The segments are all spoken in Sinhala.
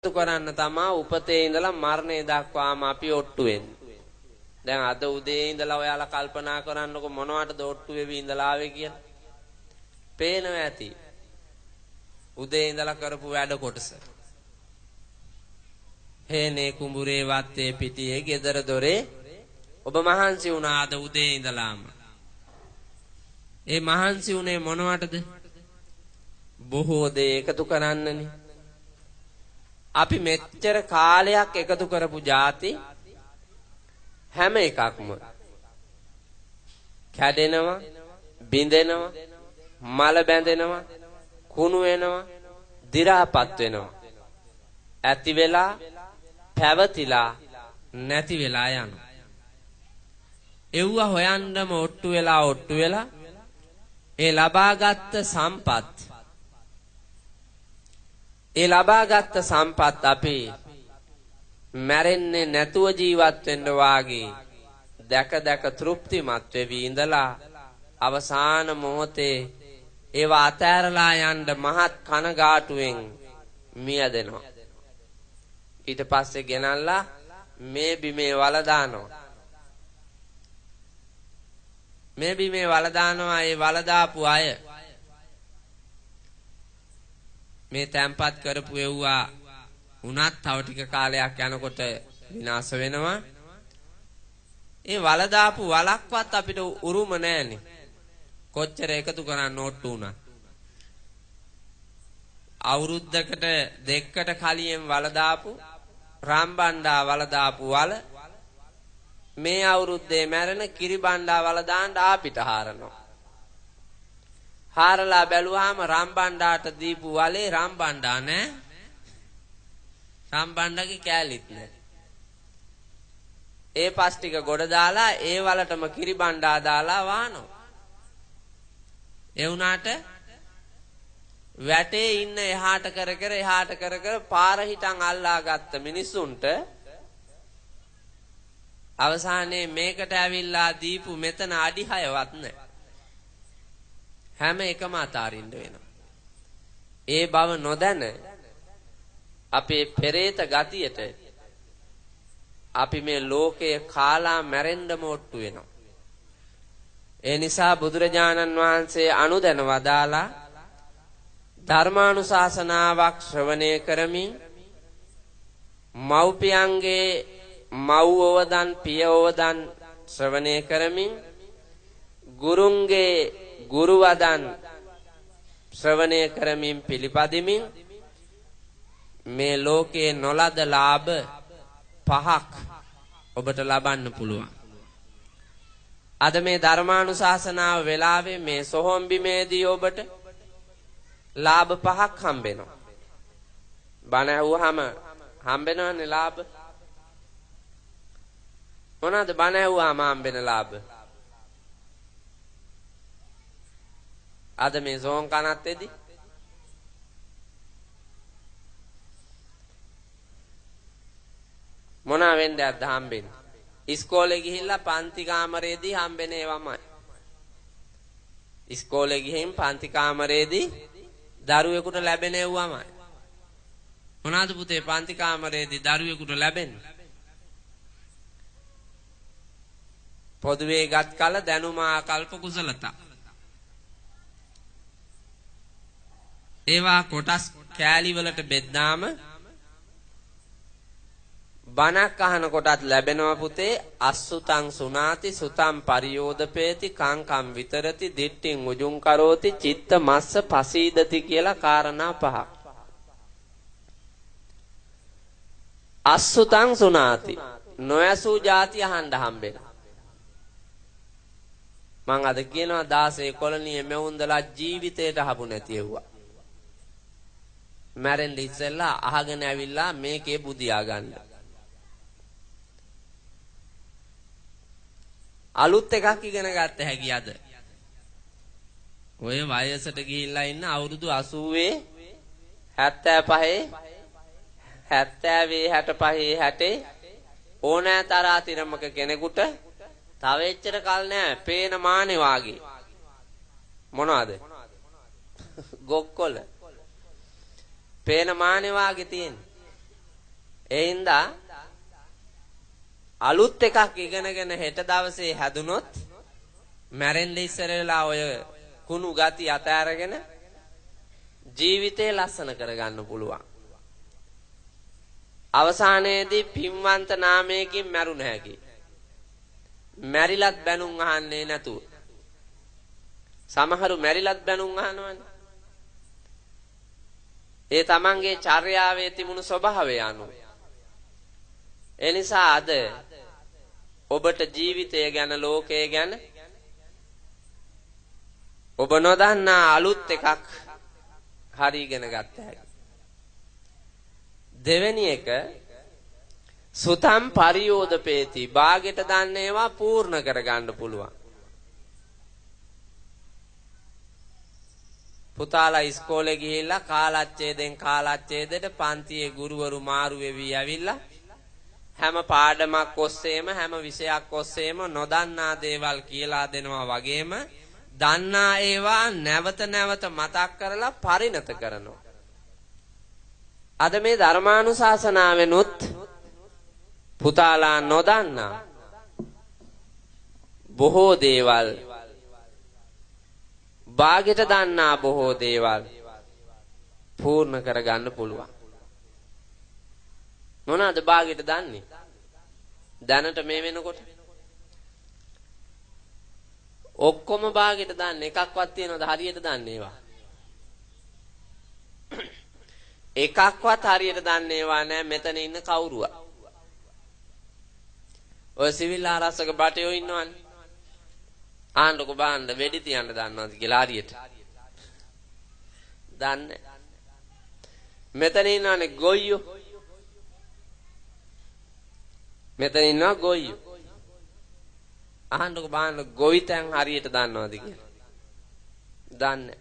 කරන්න තමයි උපතේ ඉඳලා මරණය දක්වාම අපි ඔට්ටු වෙන්නේ. දැන් අද උදේ ඉඳලා ඔයාලා කල්පනා කරන්නකො මොනවටද ඔට්ටු වෙවි ඉඳලා ආවේ කියලා. පේනවා ඇති. උදේ ඉඳලා කරපු වැඩ කොටස. හේනේ කුඹුරේ වත්තේ පිටියේ ගෙදර දොරේ ඔබ මහන්සි වුණා අද උදේ ඉඳලාම. ඒ මහන්සි උනේ මොනවටද? බොහෝ දේ එකතු කරන්නනේ. අපි මෙච්චර කාලයක් එකතු කරපු જાති හැම එකක්ම කැඩෙනවා, බිඳෙනවා, මල බැඳෙනවා, කුණු වෙනවා, දි รา පත් වෙනවා. ඇති වෙලා, පැවතිලා, නැති වෙලා යනවා. එව්ව හොයන්නම ඔට්ටු වෙලා ඒ ලබාගත් සම්පත් අපි මැරෙන්නේ නැතුව ජීවත් වෙන්න වාගේ දැක තෘප්තිමත් වෙවි ඉඳලා අවසාන මොහොතේ ඒව අතෑරලා යන්න මහත් කනගාටුවෙන් මියදෙනවා. ඊට පස්සේ ගෙනල්ලා මේ බිමේ වල දානවා. ඒ වල දාපු අය මේ තැම්පත් කරපු එව්වා උනත් තව ටික කාලයක් යනකොට විනාශ වෙනවා. ඒ වල දාපු වලක්වත් අපිට උරුම නැහැනේ. කොච්චර එකතු කරන්න ඕට්ටු උනා. අවුරුද්දකට දෙකකට කලින් වල දාපු රාම්බණ්ඩා වල දාපු වල මේ අවුරුද්දේ මැරෙන කිරිබණ්ඩා වල දාන්න ආපිට හරනවා. හාරලා බැලුවාම රාම්බණ්ඩාට දීපු වලේ රාම්බණ්ඩා නෑ. රාම්බණ්ඩාගේ කෑලිත් නෑ. ඒ පස් ටික ගොඩ දාලා ඒ වලටම කිරිබණ්ඩා දාලා වහනවා. ඒ වුණාට වැටේ ඉන්න එහාට කර පාර හිටන් අල්ලාගත්ත මිනිසුන්ට අවසානයේ මේකට ඇවිල්ලා දීපු මෙතන අඩි 6වත් නැහැ. හැම එකම අතාරින්න වෙනවා. ඒ බව නොදැන අපේ පෙරේත ගතියට අපි මේ ලෝකයේ කාලා මැරෙන්නම ඔට්ටු වෙනවා. ඒ නිසා බුදුරජාණන් වහන්සේ අනුදැන වදාලා ධර්මානුශාසනාවක් ශ්‍රවණය කරමින් මව්පියන්ගේ මව්වවදන් පියවවදන් ශ්‍රවණය කරමින් ගුරුන්ගේ ගුරුවදන් ශ්‍රවණය කරමින් පිළිපදිමින් මේ ලෝකේ නොලද ලාභ 5ක් ඔබට ලබන්න පුළුවන්. අද මේ ධර්මානුශාසනාව වෙලාවේ මේ සොහොන් බිමේදී ඔබට ලාභ 5ක් හම්බෙනවා. බණ ඇහුවාම හම්බෙනවනේ ලාභ. මොනවාද බණ ඇහුවාම හම්බෙන ලාභ? අද මේ සොහොන් කනත් එදි මොනවා වෙන්නේ අද හම්බෙන්නේ? ඉස්කෝලේ ගිහිල්ලා පන්ති කාමරේදී හම්බෙන ඒවාමයි. ඉස්කෝලේ ගිහින් පන්ති කාමරේදී දරුවෙකුට ලැබෙන ඒවාමයි. මොනවාද පුතේ පන්ති කාමරේදී දරුවෙකුට ලැබෙන්නේ? පොදුවේ ගත් කල දැනුම ආකල්ප කුසලතා. ඒවා කොටස් කෑලි වලට බෙද්දාම බණක් අහන කොටත් ලැබෙනවා පුතේ. අසුතං සුනාති සුතං පරියෝදපේති කංකම් විතරති දිට්ඨින් උජුං කරෝති චිත්ත මස්ස පසීදති කියලා කාරණා 5ක්. අසුතං සුනාති නොයසූ ಜಾති අහන්න හම්බෙනවා. මං අද කියනවා 16 කොලනියේ මෙවුන්දලා ජීවිතේට අහපු නැති ඒවා. මැරෙන්න ඉස්සෙල්ලා අහගෙන ඇවිල්ලා මේකේ බුදියා ගන්න. අලුත් එකක් ඉගෙන ගන්න හැකි අද. ඔය වයසට ගිහිල්ලා ඉන්න අවුරුදු 80 75 70 65 60 ඕනෑ තරහා තිරමක කෙනෙකුට තව එච්චර කල් නෑ පේන මානේ වාගේ. මොනවද? ගොක්කොල. පේන මානේ වාගේ තියෙන්නේ. ඒ හින්දා අලුත් එකක් ඉගෙනගෙන හෙට දවසේ හැදුනොත් මැරෙන්න ඉස්සර වෙලා ඔය කුණු ගති අතෑරගෙන ජීවිතේ ලස්සන කරගන්න පුළුවන්. අවසානයේදී පින්වන්ත නාමයකින් මැරුණ හැකි. මැරිලත් බැනුම් අහන්නේ නැතුව. සමහරු මැරිලත් බැනුම් අහනවනේ. ඒ තමන්ගේ චර්යාවේ තිබුණු ස්වභාවය අනුව. ඒ නිසා අද ඔබට ජීවිතය ගැන ලෝකය ගැන ඔබ නොදන්නා අලුත් එකක් හරි ඉගෙන ගත්ත හැකි. දෙවෙනි එක සුතම් පරියෝදපේති. බාගෙට දන්න ඒවා පූර්ණ කරගන්න පුළුවන්. පුතාලා ඉස්කෝලේ ගිහිල්ලා කාලච්ඡේදෙන් කාලච්ඡේදයට පන්තියේ ගුරුවරු මාරු වෙවි ඇවිල්ලා හැම පාඩමක් ඔස්සේම හැම විෂයක් ඔස්සේම නොදන්නා දේවල් කියලා දෙනවා වගේම දන්නා ඒවා නැවත නැවත මතක් කරලා පරිණත කරනවා. අද මේ ධර්මානුශාසනාවෙනුත් පුතාලා නොදන්නා බොහෝ දේවල් බාගෙට දන්නා බොහෝ දේවල් පූර්ණ කරගන්න පුළුවන්. මොනවාද බාගෙට දන්නේ? දැනට මේ වෙනකොට ඔක්කොම බාගෙට දන්නේ එකක්වත් තියනවද හරියට දන්නේ ඒවා? එකක්වත් හරියට දන්නේ ඒවා නෑ මෙතන ඉන්න කවුරුවා. ඔය සිවිල් ආරක්ෂක බටයෝ ඉන්නවනේ. ආණ්ඩුක බාණ්ඩ වෙඩි තියන්න දන්නවද කියලා හරියට? දන්නේ. මෙතන ඉන්නවනේ ගොයියෝ. මෙතන ඉන්නවා ගොයියෝ. ආණ්ඩුක බාණ්ඩ ගොවිතැන් හරියට දන්නවද කියලා? දන්නේ.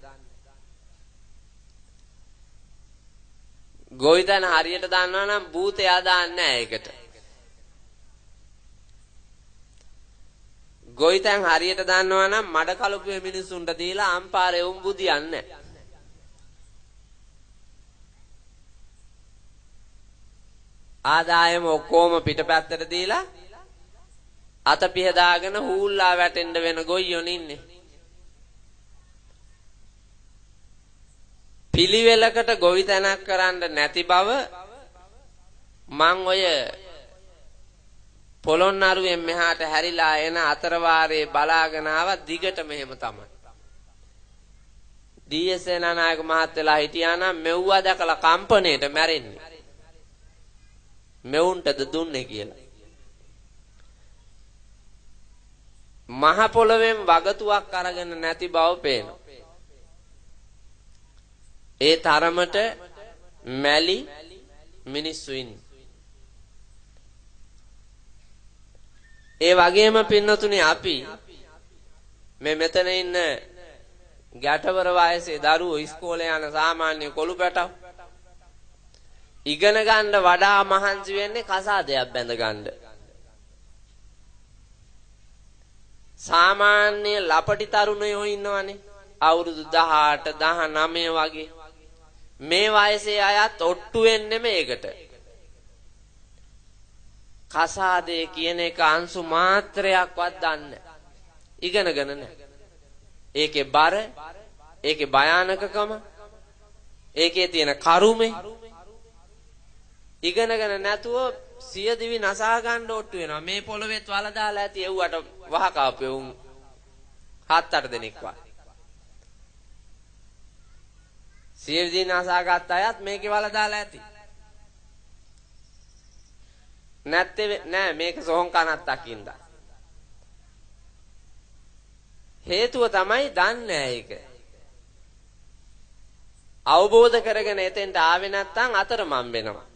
ගොවිතැන හරියට දන්නවා නම් භූතයා දාන්නේ නැහැ ඒකට. ගොවිතැන් හරියට දන්නවා නම් මඩ කලපුවේ මිනිස්සුන්ට දීලා අම්පාරේ උන් බුදියන්නේ. ආදායම ඔක්කොම පිටපැත්තට දීලා අත පිහදාගෙන හූල්ලා වැටෙන්න වෙන ගොයියෝ ඉන්නේ. පිළිවෙලකට ගොවිතැනක් කරන්න නැති බව මං ඔය පොළොන්නරුවෙන් මෙහාට හැරිලා එන අතරවාරේ බලාගෙන ආවා දිගට මෙහෙම තමයි. ඩී.එස්. සේනානායක මහත්තයලා හිටියා නම් මෙව්වා දැකලා කම්පණයට මැරෙන්නේ. මෙවුන්ටද දුන්නේ කියලා. මහ පොළවෙන් වගතුවක් අරගෙන නැති බව පේනවා. ඒ තරමට මැලි මිනිස්සු ඉන්නේ. ඒ වගේම පින්නතුනේ අපි මේ මෙතන ඉන්න ගැටවර වයසේ දරුවෝ ඉස්කෝලේ යන සාමාන්‍ය කොළු පැටව ඉගෙන ගන්න වඩා මහන්සි වෙන්නේ කසාදයක් බැඳ ගන්න. සාමාන්‍ය ලපටි තරුණයෝ ඉන්නවනේ අවුරුදු 18 19 වගේ මේ වයසේ අයත් ඔට්ටු වෙන්නේ මේකට. කසාදේ කියන එක අංශු මාත්‍රයක්වත් දන්නේ ඉගෙනගෙන නැහැ. ඒකේ බර, ඒකේ භයානකකම, ඒකේ තියෙන කරුමේ ඉගෙනගෙන නැතුව සිය දිවි නසා ගන්න ඔට්ටු වෙනවා. මේ පොළොවේත් වල දාලා ඇති එව්වට වහකාපේ උන් 7-8 දෙනෙක් වා. සිය දිවි නසා ගත්ත අයත් මේකේ වල දාලා ඇති. නැත්තේ නෑ මේක සොහොන් කනත්තක් ඉඳලා. හේතුව තමයි දන්නේ ඒක. අවබෝධ කරගෙන එතෙන්ට ආවේ නැත්නම් අතරමං වෙනවා.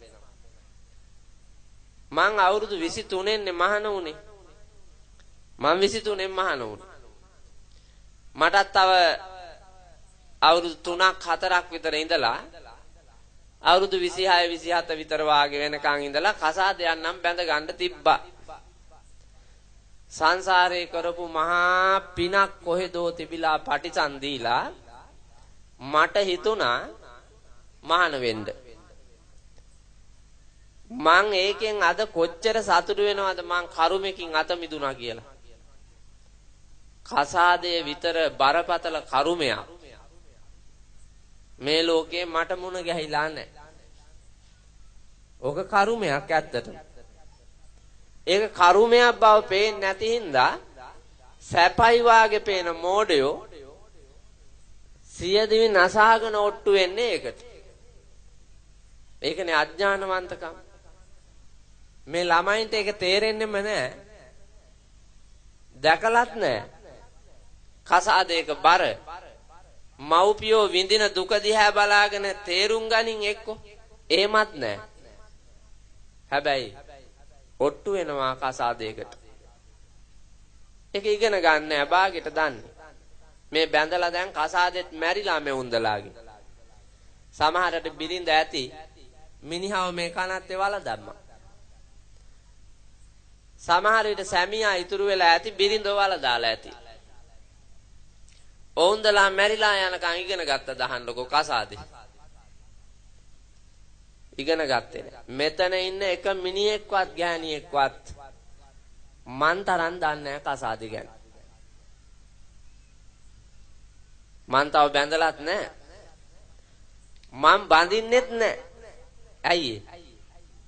මං අවුරුදු 23 න්නේ මහාන උනේ. මං 23 මහාන උනේ. මටත් තව අවුරුදු 3ක් 4ක් විතර ඉඳලා අවුරුදු 26 27 විතර වාගේ වෙනකන් ඉඳලා කසාදයක් නම් බැඳ ගන්න තිබ්බා. සංසාරේ කරපු මහා පිනක් කොහෙදෝ තිබිලා පටිසන් දීලා මට හිතුණා මහාන වෙන්න. මං ඒකෙන් අද කොච්චර සතුටු වෙනවද මං කරුමකින් අත මිදුණා කියලා. කසාදේ විතර බරපතල කරුමයක් මේ ලෝකේ මට මුණ ගැහිලා නැහැ. ඕක කරුමයක් ඇත්තටම. ඒක කරුමයක් බව පේන්නේ නැති හින්දා සැපයි වාගේ පේන මෝඩයෝ සියදිවි නසාගෙන ඔට්ටු වෙන්නේ ඒකට. ඒකනේ අඥානවන්තකම. මේ ළමයින්ට ඒක තේරෙන්නෙම නැහැ. දැකලත් නැහැ. කසාදේක බර මව්පියෝ විඳින දුක දිහා බලාගෙන තේරුම් ගනින් එක්කෝ. එහෙමත් නැහැ. හැබැයි ඔට්ටු වෙනවා කසාදේකට. ඒක ඉගෙන ගන්න නැහැ බාගෙට දන්නේ. මේ බැඳලා දැන් කසාදෙත් මැරිලා මේ උන්දලාගේ. සමහරට බිරිඳ ඇති මිනිහව මේ කනත්තේ වල දැම්මා. සමහර විට සැමියා ඉතුරු වෙලා ඇති බිරිඳව වල දාලා ඇති. ඔවුන්දලා මැරිලා යනකම් ඉගෙන ගත්ත දහන්නකෝ කසාදේ. ඉගෙන ගත්තේ නෑ. මෙතන ඉන්න එක මිනිහෙක්වත් ගෑණියෙක්වත් මන් තරම් දන්නේ නෑ කසාදේ ගැන. මන් තව බැඳලත් නෑ. මං බඳින්නෙත් නෑ. ඇයි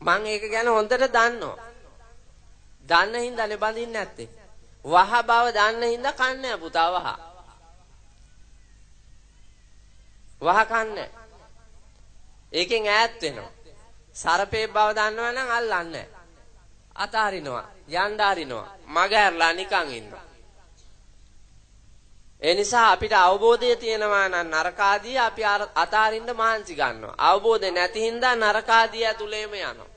මං ඒක ගැන හොඳට දන්නවා. දන්න හින්දානේ බඳින්නේ නැත්තේ. වහ බව දන්න හින්දා කන්නේ පුතා වහ. වහ කන්නේ. ඒකෙන් ඈත් වෙනවා. සරපේ බව දන්නවනම් අල්ලන්නේ. අතාරිනවා. යන්න අරිනවා. මග ඇරලා නිකන් ඉන්නවා. ඒ නිසා අපිට අවබෝධය තියෙනවා නම් නරකාදී අපි අතාරින්න මහන්සි ගන්නවා. අවබෝධය නැති හින්දා නරකාදී ඇතුළේම යනවා.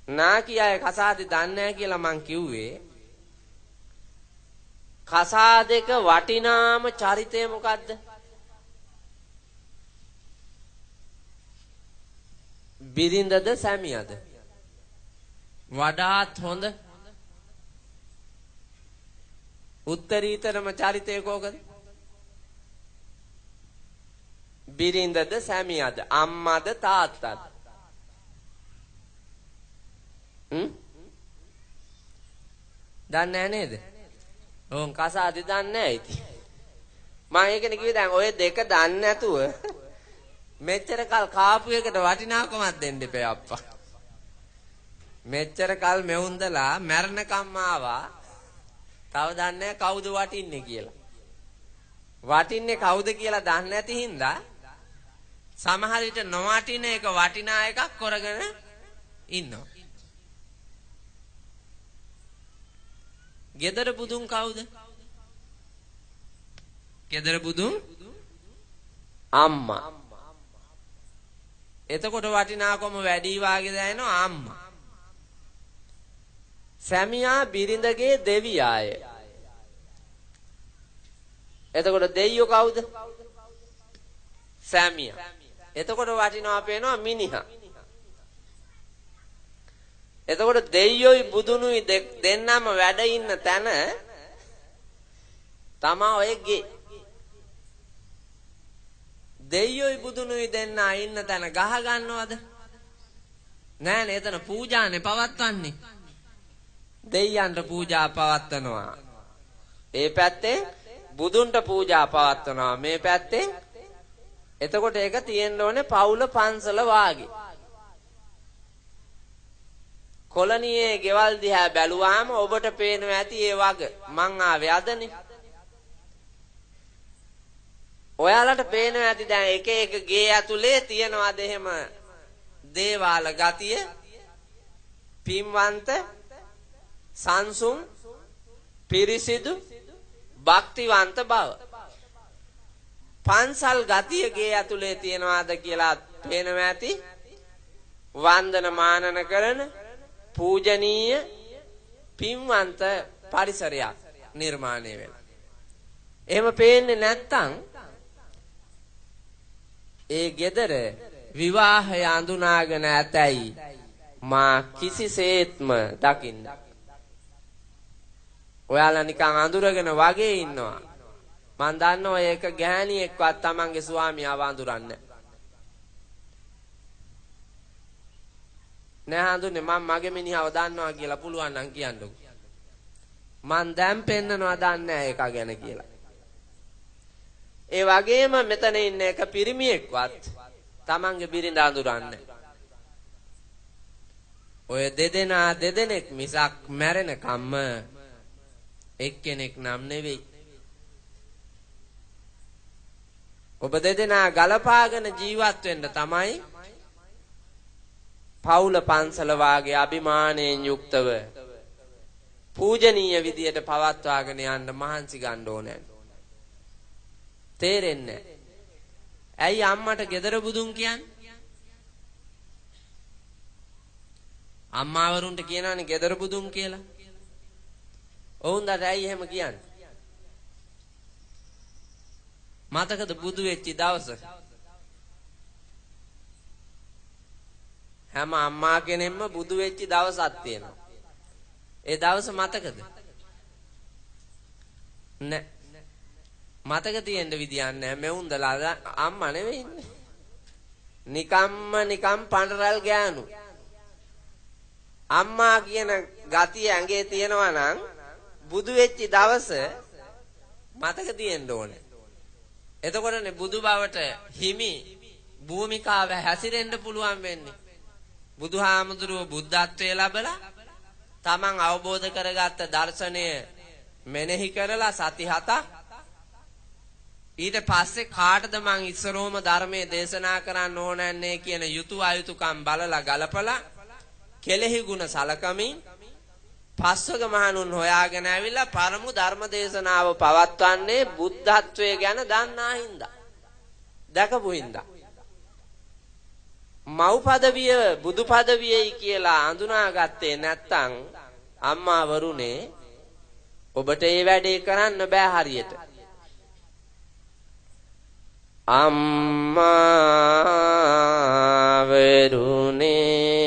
නාකි අය කසාදේ දන්නේ නැහැ කියලා මං කිව්වේ. කසාදේක වටිනාම චරිතය මොකද්ද? බිරිඳද සැමියාද? වඩාත් හොඳ උත්තරීතරම චරිතය කෝකද? බිරිඳද සැමියාද? අම්මාද තාත්තද? දන්නේ නේද? ඕන් කසාදේ දන්නේ නැහැ ඉතින්. මම ඒකනේ කිව්වේ දැන් ඔය දෙක දන්නේ නැතුව මෙච්චර කල් කාපු එකට වටිනාකමක් දෙන්න එපා අප්පා. මෙච්චර කල් මෙවුන්දලා මැරණකම් ආවා. තව දන්නේ කවුද වටින්නේ කියලා. වටින්නේ කවුද කියලා දන්නේ නැති හින්දා සමහර විට නොවටින එක වටිනා එකක් කරගෙන ඉන්නවා. ගෙදර බුදුන් කවුද? ගෙදර බුදුන් අම්මා. එතකොට වටිනාකම වැඩි වාගේ දැනෙනවා අම්මා. සැමියා බිරිඳගේ දෙවියාය. එතකොට දෙයියෝ කවුද? සැමියා. එතකොට වටිනවා පේනවා මිනිහා. එතකොට දෙයියෝයි බුදුනුයි දෙන්නම වැඩ ඉන්න තැන තමා ඔය ගේ. දෙයියෝයි බුදුනුයි දෙන්න ඉන්න තැන ගහ ගන්නවද? නෑනේ එතන පූජානේ පවත්වන්නේ. දෙයියන්ට පූජා පවත්වනවා. ඒ පැත්තේ බුදුන්ට පූජා පවත්වනවා. මේ පැත්තේ එතකොට ඒක තියෙන්න ඕනේ පවුල පන්සල වාගේ. කොලනියේ ගෙවල් දිහා බැලුවාම ඔබට පේනවා ඇති ඒ වග. මං ආවේ අදනේ. ඔයාලට පේනවා ඇති දැන් එක එක ගේ ඇතුලේ තියනවාද එහෙම දේවාල ගතිය, පින්වන්ත, සංසුන්, පිරිසිදු, භක්තිවන්ත බව. පන්සල් ගතිය ගේ ඇතුලේ තියනවාද කියලා පේනවා ඇති. වන්දන මානන කරන පූජනීය පින්වන්ත පරිසරයක් නිර්මාණය වෙනවා. එහෙම පේන්නේ නැත්තම් ඒ ගෙදර විවාහය අඳුනාගෙන ඇතැයි මා කිසිසේත්ම දකින්න. ඔයාලා නිකන් අඳුරගෙන වගේ ඉන්නවා. මං දන්නවා ඒක ගෑණියෙක්වත් Tamanගේ ස්වාමියාව අඳුරන්නේ. නෑ හඳුන්නේ මම මගේ මිනිහව දන්නවා කියලා පුළුවන් නම් කියන්නකෝ. මං දැන් පෙන්නනවා දන්නේ නෑ එක ගැන කියලා. ඒ වගේම මෙතන ඉන්න එක පිරිමියෙක්වත් තමන්ගේ බිරිඳ අඳුරන්නේ. ඔය දෙදෙනෙක් මිසක් මැරෙනකම්ම එක්කෙනෙක් නම් නෙවෙයි. ඔබ දෙදෙනා ගලපාගෙන ජීවත් වෙන්න තමයි පවුල පන්සල වාගේ අභිමානයෙන් යුක්තව පූජනීය විදියට පවත්වාගෙන යන්න මහන්සි ගන්න ඕනේ. තේරෙන්නේ? ඇයි අම්මට gedara budun කියන්නේ? අම්මාවරුන්ට කියනවානේ gedara budun කියලා. ඔවුන්ට ඇයි එහෙම කියන්නේ? මතකද බුදු වෙච්ච දවස? හැම අම්මා කෙනෙක්ම බුදු වෙච්ච දවසක් තියෙනවා. ඒ දවස මතකද? නෑ. මතක තියෙන්න විදියක් නෑ. මෙවුන්දලා අම්මා නෙවෙයි ඉන්නේ. නිකම් පඬරල් ගෑනු. අම්මා කියන ගතිය ඇඟේ තියෙනවා නම් බුදු වෙච්ච දවස මතක තියෙන්න ඕනේ. එතකොටනේ බුදු බවට හිමි භූමිකාව හැසිරෙන්න පුළුවන් වෙන්නේ. බුදුහාමුදුරුවෝ බුද්ධත්වයේ ලැබලා තමන් අවබෝධ කරගත්ත දර්ශනය මෙනෙහි කරලා සති 7ක් ඊට පස්සේ කාටද මං ඉස්සරෝම ධර්මයේ දේශනා කරන්න ඕනන්නේ කියන යුතු අයුතුකම් බලලා ගලපලා කෙලෙහි ගුණ සලකමින් පස්වග මහණුන් හොයාගෙන ඇවිල්ලා පරමු ධර්ම දේශනාව පවත්වන්නේ බුද්ධත්වයේ ගැන දන්නා හින්දා. දැකපු හින්දා. මව් පදවිය බුදු පදවියයි කියලා අඳුනාගත්තේ නැත්තම් අම්මා වරුනේ ඔබට ඒ වැඩේ කරන්න බෑ හරියට. අම්මා වරුනේ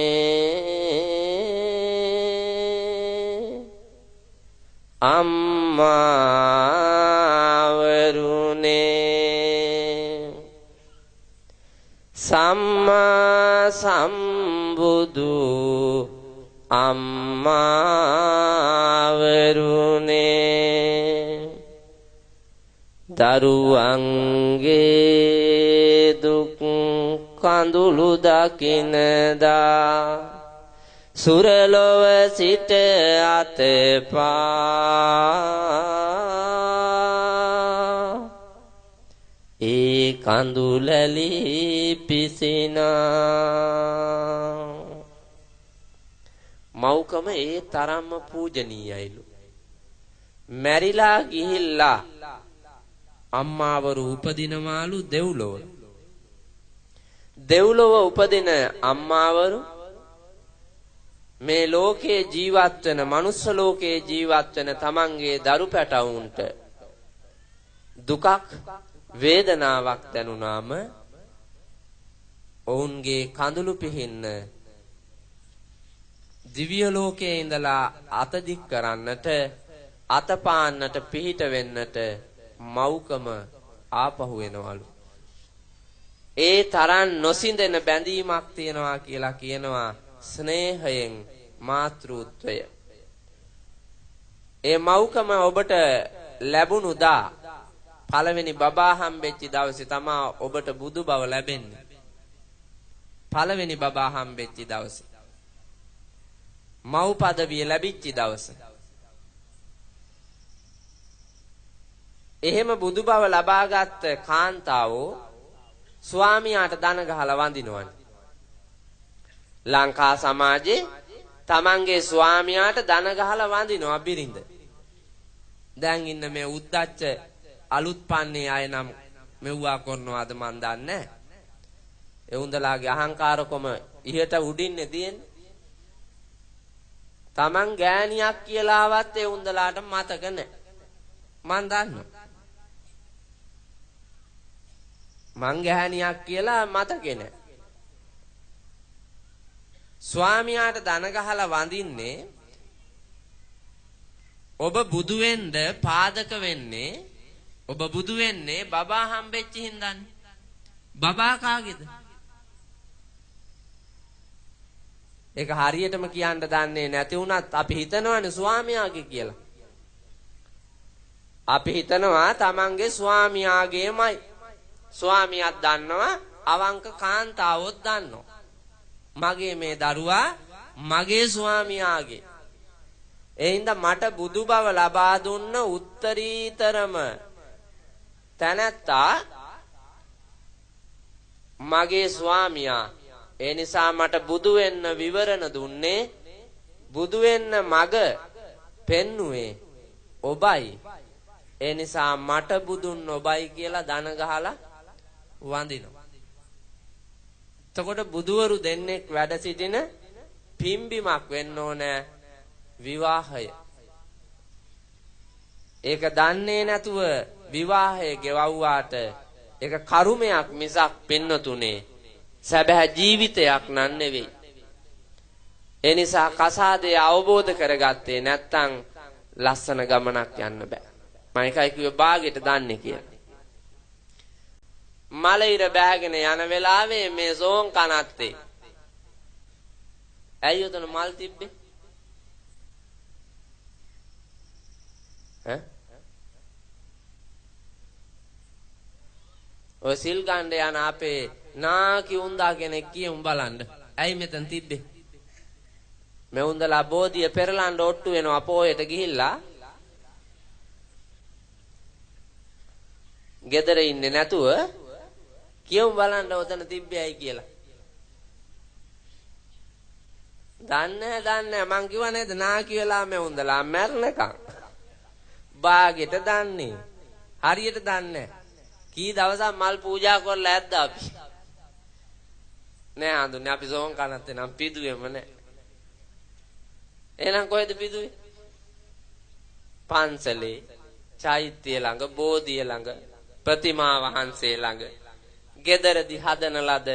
සම්මා සම්බුදු අම්මාවරුනේ දරුවන්ගේ දුක් කඳුළු දකිනදා සුරලොව සිට අතපා ඒ කඳුලලි පිසිනා මෞකම ඒ තරම්ම පූජනීයයිලු. මැරිලා ගිහිල්ලා අම්මාවරු උපදිනමාලු දෙව්ලොව. දෙව්ලොව උපදින අම්මාවරු මේ ලෝකේ ජීවත් වෙන මනුස්ස ලෝකේ ජීවත් වෙන තමන්ගේ දරු පැටවුන්ට දුකක් වේදනාවක් දැනුනාම ඔවුන්ගේ කඳුළු පිහින්න දිව්‍ය ලෝකයේ ඉඳලා අතදික් කරන්නට අතපාන්නට පිහිට වෙන්නට මෞකම ආපහු වෙනවලු. ඒ තරම් නොසිඳෙන බැඳීමක් තියනවා කියලා කියනවා ස්නේහයෙන් මාතෘත්වය. ඒ මෞකම ඔබට ලැබුණු දා පළවෙනි බබා හම්බෙච්ච දවසේ තමා ඔබට බුදු බව ලැබෙන්නේ. පළවෙනි බබා හම්බෙච්ච දවසේ. මව් පදවිය ලැබිච්ච දවසේ. එහෙම බුදු බව ලබාගත් කාන්තාවෝ ස්වාමියාට දන ගහලා වඳිනවනේ. ලංකා සමාජයේ තමන්ගේ ස්වාමියාට දන ගහලා වඳිනවා බිරිඳ. දැන් ඉන්න මේ උද්දච්ච අලුත් පන්නේ අය නම් මෙව්වා කරනවාද මන් දන්නේ නැහැ. ඒ උන්දලාගේ අහංකාරකම ඉහට උඩින්නේ තියෙන්නේ. තමන් ගෑණියක් කියලාවත් ඒ උන්දලාට මතක නැහැ. මන් දන්නවා. මං ගෑණියක් කියලා මතකේ නැහැ. ස්වාමියාට දන ගහලා වඳින්නේ ඔබ බුදු වෙන්න පාදක වෙන්නේ ඔබ බුදු වෙන්නේ බබා හම්බෙච්ච හින්දානේ. බබා කාගේද? ඒක හරියටම කියන්න දන්නේ නැති වුණත් අපි හිතනවානේ ස්වාමියාගේ කියලා. අපි හිතනවා තමන්ගේ ස්වාමියාගේමයි. ස්වාමියාත් දන්නවා, අවංක කාන්තාවොත් දන්නවා. මගේ මේ දරුවා මගේ ස්වාමියාගේ. ඒ හින්දා මට බුදු බව ලබා දුන්න උත්තරීතරම තැනැත්තා මගේ ස්වාමියා. ඒ නිසා මට බුදු වෙන්න විවරණ දුන්නේ, බුදු වෙන්න මග පෙන්නුවේ ඔබයි. ඒ නිසා මට බුදුන් ඔබයි කියලා දන ගහලා වඳිනවා. එතකොට බුදුවරු දෙන්නෙක් වැඩ සිටින පිම්බිමක් වෙන්න ඕනේ විවාහය. ඒක දන්නේ නැතුව විවාහය ගෙවවුවාට ඒක කරුමයක් මිසක් පින්නතුනේ සැබෑ ජීවිතයක් නන් නෙවෙයි. ඒ නිසා කසාදේ අවබෝධ කරගත්තේ නැත්නම් ලස්සන ගමනක් යන්න බෑ. මම එකයි කිව්වේ බාගෙට දන්නේ කියලා. මලයිර බෑගෙන යන වෙලාවේ මේ සෝන් කනත්තේ ඇයි උතන මල් තිබ්බේ? ඔය සිල් ගන්න යන අපේ නාකි උන්දා කෙනෙක් කියමු බලන්න. ඇයි මෙතන තිබ්බේ? මේ උන්දලා බෝධිය පෙරලන්න ඔට්ටු වෙනවා පොයට ගිහිල්ලා. ගෙදර ඉන්නේ නැතුව කියමු බලන්න ඔතන තිබ්බේ ඇයි කියලා. දන්නේ මං කිව්වා නේද නාකි වෙලා මේ උන්දලා මැරෙනකම්. බාගෙට දන්නේ. හරියට දන්නේ. කී දවසක් මල් පූජා කරලා ඇද්ද අපි? නෑ හඳුන්නේ අපි සෝන් කනත් නම් පිදුවේම නෑ. එහෙනම් කොහෙද පිදුවේ? පන්සලේ, චෛත්‍ය ළඟ, බෝධිය ළඟ, ප්‍රතිමා වහන්සේ ළඟ, ගෙදරදී හදන ලද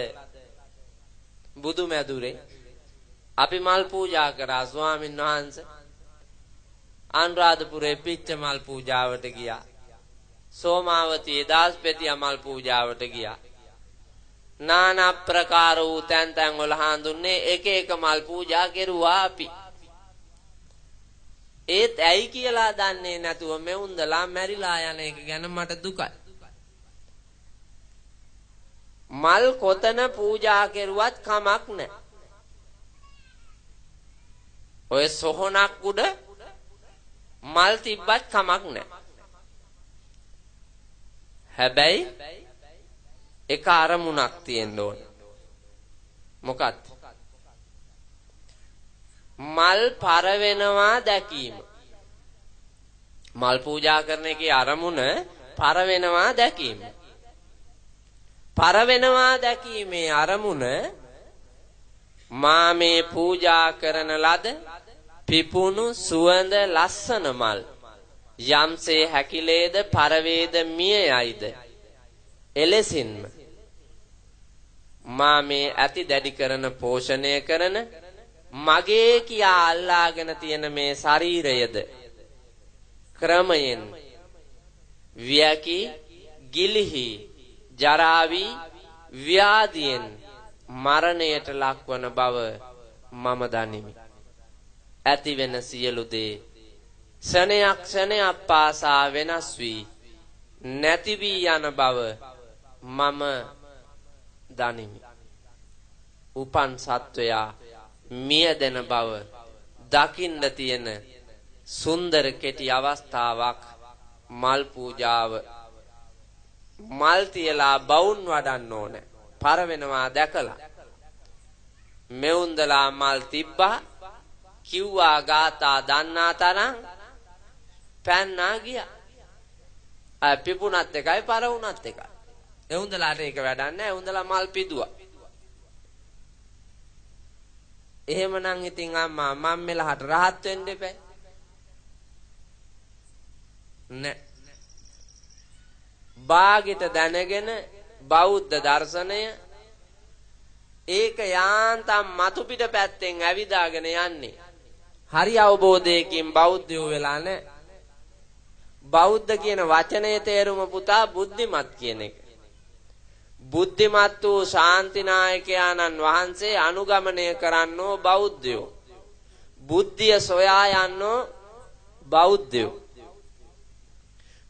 බුදු මැදුරේ අපි මල් පූජා කරා ස්වාමීන් වහන්සේ. අනුරාධපුරේ පිච්ච මල් පූජාවට ගියා. සෝමාවතී දාස්පෙතිය මල් පූජාවට ගියා. নানা ප්‍රකාර වූ තැන් වල හඳුන්නේ එක එක මල් පූජා කෙරුවා අපි. ඒත් ඇයි කියලා දන්නේ නැතුව මෙවුන්දලා මැරිලා යන එක ගැන මට දුකයි. මල් කොතන පූජා කෙරුවත් කමක් නැහැ. ඔය සොහනක් උඩ මල් තිබ්බත් කමක් නැහැ. හැබැයි එක අරමුණක් තියෙන්න ඕන. මොකක්ද? මල් පරවෙනවා දැකීම. මල් පූජා කරන එකේ අරමුණ පරවෙනවා දැකීම. පරවෙනවා දැකීමේ අරමුණ මා මේ පූජා කරන ලද පිපුණු සුවඳ ලස්සන මල් යම්සේ හැකිලේද පරවේද මිය යයිද එලෙසින්ම මා මේ ඇති දැඩි කරන පෝෂණය කරන මගේ කියා අල්ලාගෙන තියෙන මේ ශරීරයද ක්‍රමයෙන් වියකි ගිලිහි ජරාවි ව්‍යාධියෙන් මරණයට ලක්වන බව මම දනිමි. ඇති වෙන සියලු දේ ක්ෂණයක් පාසා වෙනස් වී නැති වී යන බව මම දනිමි. උපන් සත්වයා මියදෙන බව දකින්න තියෙන සුන්දර කෙටි අවස්ථාවක් මල් පූජාව. මල් තියලා බවුන් වඩන්න ඕනේ. පර වෙනවා දැකලා. මෙවුන්දලා මල් තිබ්බා කිව්වා ගාථා දන්නා තරම් පැන්නා ගියා. පිපුණත් එකයි පර වුණත් එකයි. එවුන්දලාට ඒක වැඩක් නැහැ. එවුන්දලා මල් පිදුවා. එහෙමනම් ඉතින් අම්මා මම මෙලහට rahat වෙන්න එපා. නෑ. බාගෙට දැනගෙන බෞද්ධ දර්ශනය ඒක යාන්තම් මතු පිට පැත්තෙන් ඇවිදාගෙන යන්නේ. හරි අවබෝධයකින් බෞද්ධයෝ වෙලා නැහැ. බෞද්ධ කියන වචනේ තේරුම පුතා බුද්ධිමත් කියන එක. බුද්ධිමත් වූ ශාන්තිනායකයාණන් වහන්සේ අනුගමනය කරන්නෝ බෞද්ධයෝ. බුද්ධිය සොයා යන්නෝ බෞද්ධයෝ.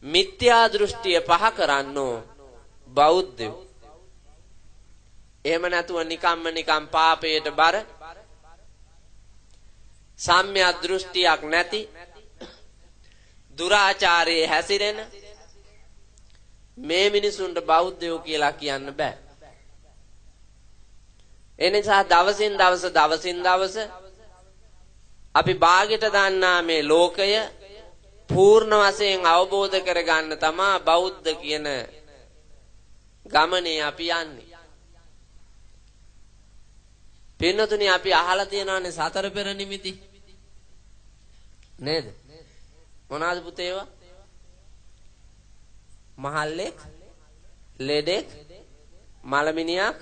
මිත්‍යා දෘෂ්ටිය පහ කරන්නෝ බෞද්ධයෝ. එහෙම නැතුව නිකම් පාපයට බර සම්‍යක් දෘෂ්ටියක් නැති දුරාචාරයේ හැසිරෙන මේ මිනිසුන්ට බෞද්ධයෝ කියලා කියන්න බෑ. එනිසා දවසින් දවස අපි භාගයට දන්නා මේ ලෝකය පූර්ණ වශයෙන් අවබෝධ කරගන්න තමා බෞද්ධ කියන ගමනේ අපි යන්නේ. පින්නතුනි අපි අහලා තියෙනවානේ සතර පෙර නිමිති නේද? මොනවාද පුතේ ඒවා? මහල්ලෙක්, ලෙඩෙක්, මලමිනියක්,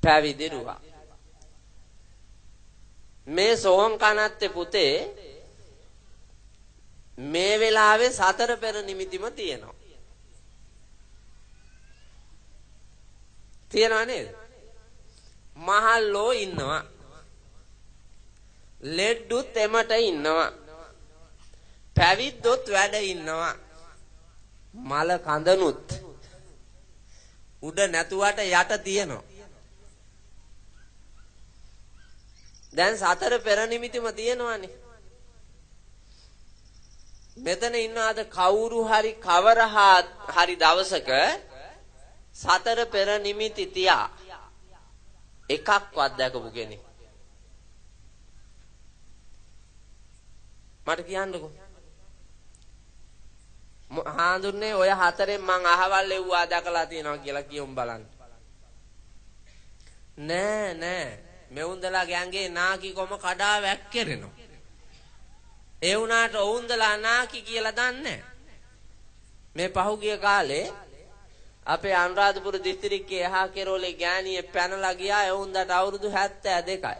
පැවිදිරුවා. මේ සෝම් කනත්තේ පුතේ මේ වෙලාවේ සතර පෙර නිමිතිම තියෙනවා. තියෙනව නේද? මහල්ලෝ ඉන්නවා. ලෙඩ්ඩුත් එමට ඉන්නවා. පැවිද්දොත් වැඩ ඉන්නවා. මල කඳනුත් උඩ නැතුවට යට තියෙනවා. දැන් සතර පෙර නිමිතිම තියෙනවානේ. මෙතන ඉන්නවාද කවුරු හරි කවර හරි දවසක සතර පෙර නිමිති තියා එකක්වත් දැකපු කෙනෙක්? මට කියන්නකෝ. හාඳුන්නේ ඔය හතරෙන් මං අහවල් එව්වා දැකලා තියෙනවා කියලා කියමු බලන්න. නෑ මෙවුන්දලා ගෑන්ගේ නාකි කොම කඩා වැක්කිරෙනවා. ඒ වුණාට ඔවුන්දලා නාකි කියලා දන්නේ මේ පහුගිය කාලේ අපේ අනුරාධපුර දිස්ත්‍රික්කයේ එහා කෙරෝලේ ගෑණියෙ පැනලා ගියා. එවුන්දට අවුරුදු 72යි.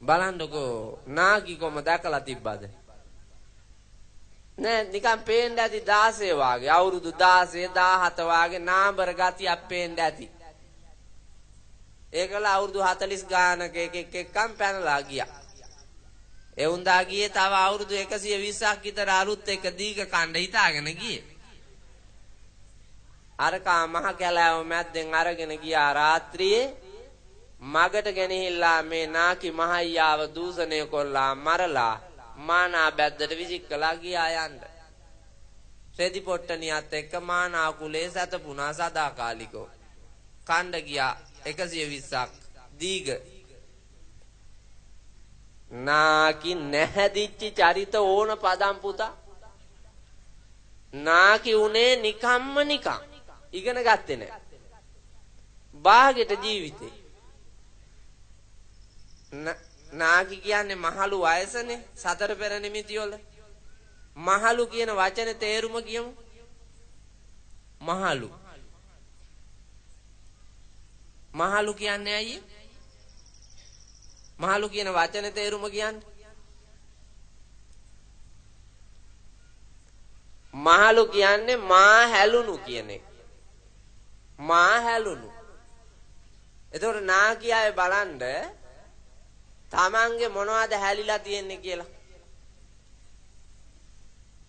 බලන්නකෝ නාකි කොම දැකලා තිබ්බද? නෑ නිකන් පේන්න ඇති 16 වාගේ අවුරුදු 16 17 වාගේ නාඹර ගතියක් පේන්න ඇති. ඒකල අවුරුදු 40 ගානක එකෙක්කම් පැනලා ගියා. ඒ උන්දා ගියේ තව අවුරුදු 120ක් විතර අලුත් එක දීග කණ්ඩ හිතාගෙන ගියේ. අරකා මහ කැලෑව මැද්දෙන් අරගෙන ගියා රාත්‍රියේ. මගට ගෙනහිල්ලා මේ නාකි මහයියාව දූෂණය කොල්ලා මරලා මානා බැද්දට විසිකලා ගියා යන්න. රෙදි පොට්ටනියත් එක්ක මානා කුලේ සතපුණා සදාකාලිකව. කණ්ඩ ගියා 120ක් දීග. නාකි නැහැදිච්ච චරිත ඕන පදම් පුතා. නාකි උනේ නිකම්ම නිකම්. ඉගෙන ගත්තේ නැහැ. බාගෙට ජීවිතේ. නාකි කියන්නේ මහලු වයසනේ සතර පෙර නිමිති වල. මහලු කියන වචනේ තේරුම කියමු. මහලු කියන්නේ ඇයි? මහලු කියන වචනේ තේරුම කියන්නේ මහලු කියන්නේ මා හැලුණු කියන එක. මා හැලුණු. එතකොට නාකියාවේ බලන්න තමන්ගේ මොනවද හැලිලා තියෙන්නේ කියලා.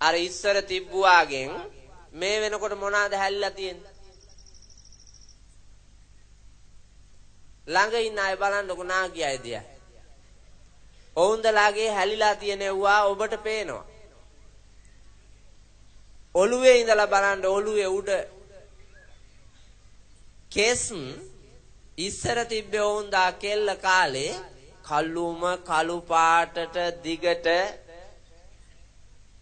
අර ඉස්සර තිබ්බුවාගෙන් මේ වෙනකොට මොනවද හැලිලා තියෙන්නේ? ළඟ ඉන්න අය බලන්නකො නාකියායි දිහා. ඔවුන්දලාගේ හැලිලා තියෙනවා ඔබට පේනවා. ඔළුවේ ඉඳලා බලන්න ඔළුවේ උඩ කෙස් ඉස්සර තිබ්බේ ඔවුන්දා කෙල්ල කාලේ කළුම කළු පාටට දිගට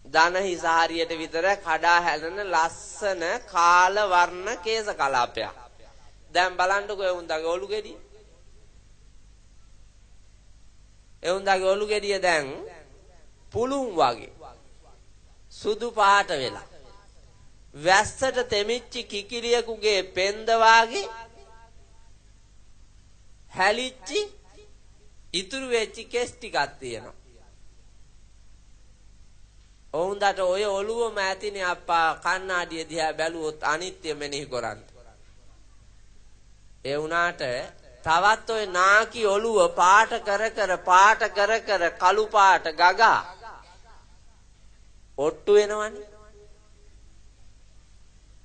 දන හිස හරියට විතර කඩා හැලෙන ලස්සන කාල වර්ණ කේස කලාපයක්. දැන් බලන්නකෝ ඔවුන්දාගේ ඔළු ගෙඩිය. එවුන්දාගේ ඔළු ගෙඩිය දැන් පුළුන් වගේ සුදු පාට වෙලා වැස්සට තෙමිච්ච කිකිලියකුගේ පෙන්ද වාගේ හැලිච්චි ඉතුරු වෙච්ච කෙස් ටිකක් තියෙනවා. ඔවුන්ට ඔය ඔළුවම ඇතිනේ අප්පා කන්නාඩිය දිහා බැලුවොත් අනිත්‍ය මෙනෙහි කරන්න. ඒ වුණාට තවත් ඔය නාකි ඔළුව පාට කර කර කළු පාට ගගා ඔට්ටු වෙනවනේ.